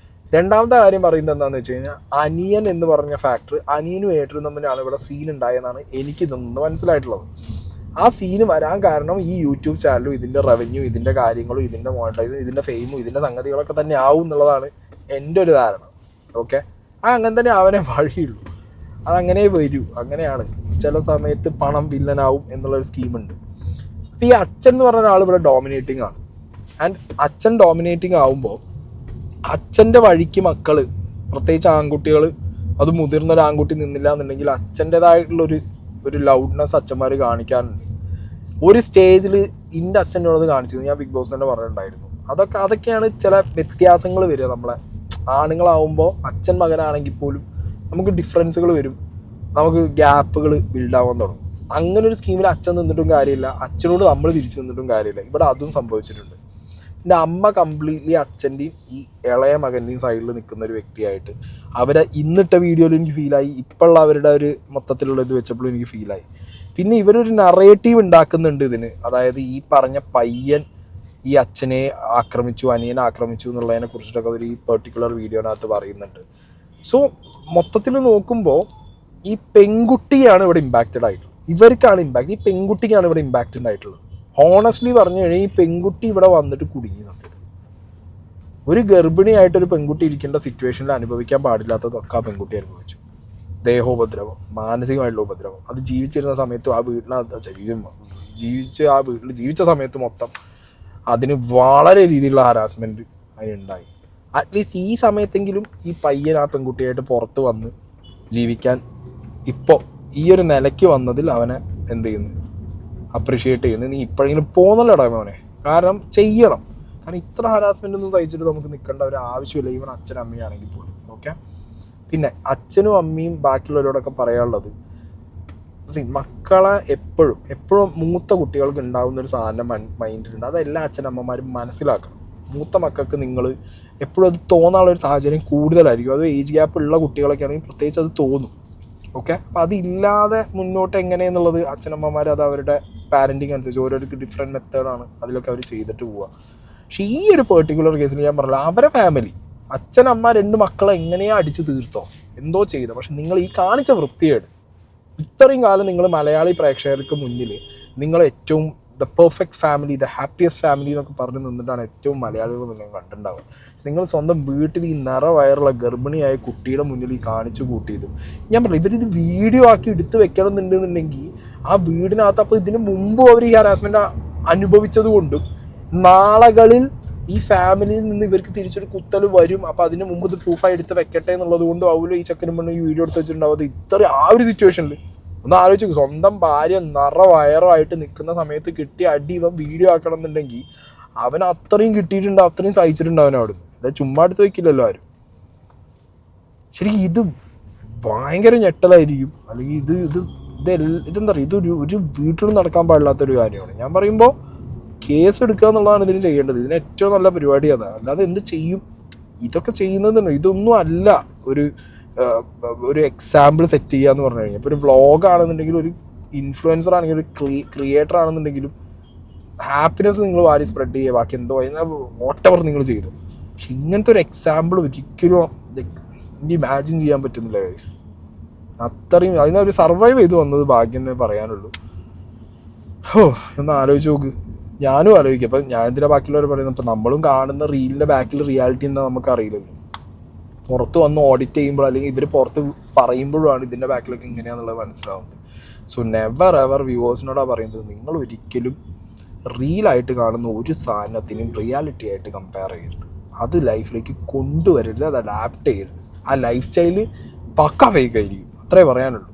Speaker 1: 2ാമത്തെ കാര്യം പറയുന്നത് എന്താണെന്ന് വെച്ച് കഴിഞ്ഞാൽ, അനിയൻ എന്ന് പറഞ്ഞ ഫാക്ടർ, അനിയനും ഏട്ടനും തമ്മിലാണ് ഇവിടെ സീൻ ഉണ്ടായെന്നാണ് എനിക്ക് ഇതൊന്ന് മനസ്സിലായിട്ടുള്ളത്. ആ സീന് വരാൻ കാരണം ഈ യൂട്യൂബ് ചാനലും ഇതിൻ്റെ റവന്യൂ, ഇതിൻ്റെ കാര്യങ്ങളും, ഇതിൻ്റെ മോണിറ്റൈസും, ഇതിൻ്റെ ഫെയിമും, ഇതിൻ്റെ സംഗതികളൊക്കെ തന്നെ ആവും എന്നുള്ളതാണ് എൻ്റെ ഒരു ധാരണ. ഓക്കെ, അങ്ങനെ തന്നെ അവനെ വഴിയുള്ളൂ, അതങ്ങനെ വരൂ, അങ്ങനെയാണ്. ചില സമയത്ത് പണം വില്ലനാവും എന്നുള്ളൊരു സ്കീമുണ്ട്. അപ്പോൾ ഈ അച്ഛൻ എന്ന് പറഞ്ഞ ഒരാൾ ഇവിടെ ഡോമിനേറ്റിംഗ് ആണ്. ആൻഡ് അച്ഛൻ ഡോമിനേറ്റിംഗ് ആവുമ്പോൾ അച്ഛൻ്റെ വഴിക്ക് മക്കൾ, പ്രത്യേകിച്ച് ആൺകുട്ടികൾ, അത് മുതിർന്നൊരു ആൺകുട്ടി നിന്നില്ല എന്നുണ്ടെങ്കിൽ അച്ഛൻ്റെതായിട്ടുള്ളൊരു ലൗഡ്നെസ് അച്ഛന്മാർ കാണിക്കാറുണ്ട്. ഒരു സ്റ്റേജിൽ എൻ്റെ അച്ഛനോടത് കാണിച്ചത് ഞാൻ ബിഗ് ബോസ് തന്നെ പറഞ്ഞിട്ടുണ്ടായിരുന്നു. അതൊക്കെയാണ് ചില വ്യത്യാസങ്ങൾ വരിക. നമ്മളെ ആണുങ്ങളാവുമ്പോൾ അച്ഛൻ മകനാണെങ്കിൽ പോലും നമുക്ക് ഡിഫറൻസുകൾ വരും, നമുക്ക് ഗ്യാപ്പുകൾ ബിൽഡാവാൻ തുടങ്ങും. അങ്ങനെ ഒരു സ്കീമിൽ അച്ഛൻ നിന്നിട്ടും കാര്യമില്ല, അച്ഛനോട് നമ്മൾ തിരിച്ചു നിന്നിട്ടും കാര്യമില്ല. ഇവിടെ അതും സംഭവിച്ചിട്ടുണ്ട്. എൻ്റെ അമ്മ കംപ്ലീറ്റ്ലി അച്ഛൻ്റെയും ഈ ഇളയ മകൻ്റെയും സൈഡിൽ നിൽക്കുന്ന ഒരു വ്യക്തിയായിട്ട് അവരെ ഇന്നിട്ട വീഡിയോയിൽ എനിക്ക് ഫീലായി. ഇപ്പോഴുള്ള അവരുടെ ഒരു മൊത്തത്തിലുള്ള ഇത് വെച്ചപ്പോഴും എനിക്ക് ഫീലായി. പിന്നെ ഇവരൊരു നറേറ്റീവ് ഉണ്ടാക്കുന്നുണ്ട് ഇതിന്. അതായത് ഈ പറഞ്ഞ പയ്യൻ ഈ അച്ഛനെ ആക്രമിച്ചു, അനിയനെ ആക്രമിച്ചു എന്നുള്ളതിനെ കുറിച്ചിട്ടൊക്കെ അവർ ഈ പെർട്ടിക്കുലർ വീഡിയോനകത്ത് പറയുന്നുണ്ട്. സോ മൊത്തത്തിൽ നോക്കുമ്പോൾ ഈ പെൺകുട്ടിയാണ് ഇവിടെ ഇമ്പാക്റ്റഡ് ആയിട്ടുള്ളത്. ഇവർക്കാണ് ഇമ്പാക്ട്, ഈ പെൺകുട്ടിക്കാണ് ഇവിടെ ഇമ്പാക്റ്റഡ് ആയിട്ടുള്ളത്. ഹോണസ്റ്റ്ലി പറഞ്ഞു കഴിഞ്ഞാൽ ഈ പെൺകുട്ടി ഇവിടെ വന്നിട്ട് കുടുങ്ങി. സത്യത്തിൽ ഒരു ഗർഭിണിയായിട്ടൊരു പെൺകുട്ടി ഇരിക്കേണ്ട സിറ്റുവേഷനിൽ അനുഭവിക്കാൻ പാടില്ലാത്തതൊക്കെ ആ പെൺകുട്ടി അനുഭവിച്ചു. ദേഹോപദ്രവം, മാനസികമായിട്ടുള്ള ഉപദ്രവം, അത് ജീവിച്ചിരുന്ന സമയത്തും ആ ജീവിച്ച സമയത്ത് മൊത്തം അതിന് വളരെ രീതിയിലുള്ള ഹരാസ്മെൻറ്റ് അതിനുണ്ടായി. അറ്റ്ലീസ്റ്റ് ഈ സമയത്തെങ്കിലും ഈ പയ്യൻ ആ പെൺകുട്ടിയായിട്ട് പുറത്ത് വന്ന് ജീവിക്കാൻ ഇപ്പോൾ ഈ ഒരു നിലയ്ക്ക് വന്നതിൽ അവനെ എന്ത് ചെയ്യുന്നു, അപ്രിഷ്യേറ്റ് ചെയ്യുന്നു. നീ ഇപ്പോഴെങ്കിലും പോകുന്നല്ലോടാ മോനെ, കാരണം ചെയ്യണം. കാരണം ഇത്ര ഹരാസ്മെൻ്റ് ഒന്നും സഹിച്ചിട്ട് നമുക്ക് നിൽക്കേണ്ട ഒരു ആവശ്യമില്ല, ഈവൻ അച്ഛനും അമ്മയാണെങ്കിൽ പോലും. ഓക്കെ, പിന്നെ അച്ഛനും അമ്മയും ബാക്കിയുള്ളവരോടൊക്കെ പറയാനുള്ളത്, മക്കളെ എപ്പോഴും മൂത്ത കുട്ടികൾക്ക് ഉണ്ടാകുന്നൊരു സാധനം മൈൻഡിലുണ്ട്. അതെല്ലാ അച്ഛനമ്മമാരും മനസ്സിലാക്കണം. മൂത്ത മക്കൾക്ക് നിങ്ങൾ എപ്പോഴും അത് തോന്നാനുള്ളൊരു സാഹചര്യം കൂടുതലായിരിക്കും. അത് ഏജ് ഗ്യാപ്പ് ഉള്ള കുട്ടികളൊക്കെ ആണെങ്കിൽ പ്രത്യേകിച്ച് അത് തോന്നും. ഓക്കെ, അപ്പം അതില്ലാതെ മുന്നോട്ട് എങ്ങനെയെന്നുള്ളത് അച്ഛനമ്മമാർ അത് അവരുടെ പാരൻറ്റിങ് അനുസരിച്ച് ഓരോരുത്തർക്ക് ഡിഫറെൻറ്റ് മെത്തേഡാണ് അതിലൊക്കെ അവർ ചെയ്തിട്ട് പോവുക. പക്ഷേ ഈ ഒരു പെർട്ടിക്കുലർ കേസിൽ ഞാൻ പറഞ്ഞില്ല, അവരെ ഫാമിലി അച്ഛനമ്മ 2 മക്കളെ എങ്ങനെയാണ് അടിച്ച് തീർത്തോ എന്തോ ചെയ്തോ. പക്ഷെ നിങ്ങൾ ഈ കാണിച്ച വൃത്തികേട് ഇത്രയും കാലം നിങ്ങൾ മലയാളി പ്രേക്ഷകർക്ക് മുന്നിൽ നിങ്ങൾ ഏറ്റവും the perfect family, the happiest family എന്നൊക്കെ പറഞ്ഞ് നിന്നിട്ടാണ് ഏറ്റവും മലയാളികൾ നിങ്ങൾ കണ്ടിട്ടുണ്ടാവുക. നിങ്ങൾ സ്വന്തം വീട്ടിൽ ഈ നിറവയറുള്ള ഗർഭിണിയായ കുട്ടിയുടെ മുന്നിൽ ഈ കാണിച്ചു കൂട്ടിയത്, ഞാൻ പറഞ്ഞു ഇവരിത് വീഡിയോ ആക്കി എടുത്ത് വെക്കണമെന്നുണ്ടെന്നുണ്ടെങ്കിൽ ആ വീടിനകത്ത്, അപ്പോൾ ഇതിന് മുമ്പ് അവർ ഈ ഹരാസ്മെൻ്റ് അനുഭവിച്ചത് കൊണ്ടും നാളുകളിൽ ഈ ഫാമിലിയിൽ നിന്ന് ഇവർക്ക് തിരിച്ചൊരു കുത്തൽ വരും. അപ്പോൾ അതിന് മുമ്പ് ഇത് പ്രൂഫായി എടുത്ത് വെക്കട്ടെ എന്നുള്ളത് കൊണ്ട് ആവുമല്ലോ ഈ ചെക്കനും പെണ്ണും ഈ വീഡിയോ എടുത്ത് വെച്ചിട്ടുണ്ടാവും. ഇത്ര ആ ഒരു സിറ്റുവേഷനിൽ ഒന്ന് ആലോചിച്ചു, സ്വന്തം ഭാര്യ വയറായിട്ട് നിൽക്കുന്ന സമയത്ത് കിട്ടിയ അടി ഇവൻ വീഡിയോ ആക്കണം എന്നുണ്ടെങ്കിൽ അവൻ അത്രയും കിട്ടിയിട്ടുണ്ട്, അത്രയും സഹിച്ചിട്ടുണ്ട് അവൻ അവിടെ നിന്ന്. അല്ല ചുമ്മാ എടുത്ത് വെക്കില്ലല്ലോ ആരും. ശരിക്കും ഇത് ഭയങ്കര ഞെട്ടലായിരിക്കും. അല്ലെങ്കിൽ ഇതെന്താ പറയുക, ഒരു വീട്ടിലും നടക്കാൻ പാടില്ലാത്തൊരു കാര്യമാണ്. ഞാൻ പറയുമ്പോൾ കേസ് എടുക്കുക എന്നുള്ളതാണ് ഇതിന് ചെയ്യേണ്ടത്. ഇതിന് ഏറ്റവും നല്ല പരിപാടി അതാണ്. അല്ലാതെ എന്ത് ചെയ്യും ഇതൊക്കെ ചെയ്യുന്നതെന്ന്? ഇതൊന്നും അല്ല ഒരു എക്സാമ്പിൾ സെറ്റ് ചെയ്യുക എന്ന് പറഞ്ഞു കഴിഞ്ഞാൽ. ഇപ്പോൾ ഒരു വ്ളോഗ് ആണെന്നുണ്ടെങ്കിലും, ഒരു ഇൻഫ്ലുവൻസർ ആണെങ്കിലും, ഒരു ക്രിയേറ്റർ ആണെന്നുണ്ടെങ്കിലും ഹാപ്പിനെസ് നിങ്ങൾ വാരി സ്പ്രെഡ് ചെയ്യുക, ബാക്കി എന്തോ വോട്ടെവർ നിങ്ങൾ ചെയ്തു. പക്ഷെ ഇങ്ങനത്തെ ഒരു എക്സാമ്പിൾ ഒരിക്കലും എനിക്ക് ഇമാജിൻ ചെയ്യാൻ പറ്റുന്നില്ല ഗൈസ്. അത്രയും അതിനൊരു സർവൈവ് ചെയ്ത് വന്നത് ഭാഗ്യം എന്നേ പറയാനുള്ളൂ. ഒന്ന് ആലോചിച്ച് നോക്ക്. ഞാനും ആലോചിക്കും. അപ്പം ഞാനെന്തിനാ ബാക്കിയുള്ളവർ പറയുന്നത്? ഇപ്പം നമ്മളും കാണുന്ന റീലിൻ്റെ ബാക്കിൽ റിയാലിറ്റി എന്താ നമുക്ക് അറിയില്ലല്ലോ. പുറത്ത് വന്ന് ഓഡിറ്റ് ചെയ്യുമ്പോൾ അല്ലെങ്കിൽ ഇവർ പുറത്ത് പറയുമ്പോഴാണ് ഇതിൻ്റെ ബാക്കിലൊക്കെ ഇങ്ങനെയാണെന്നുള്ളത് മനസ്സിലാവുന്നത്. സോ നെവർ എവർ വ്യൂവേഴ്സിനോടാണ് പറയുന്നത്, നിങ്ങൾ ഒരിക്കലും റീലായിട്ട് കാണുന്ന ഒരു സാധനത്തിനും റിയാലിറ്റി ആയിട്ട് കമ്പയർ ചെയ്യരുത്. അത് ലൈഫിലേക്ക് കൊണ്ടുവരരുത്, അത് അഡാപ്റ്റ് ചെയ്യരുത്. ആ ലൈഫ് സ്റ്റൈല് പക്ക ഫേക്ക് ആയിരിക്കും. അത്രേ പറയാനുള്ളൂ.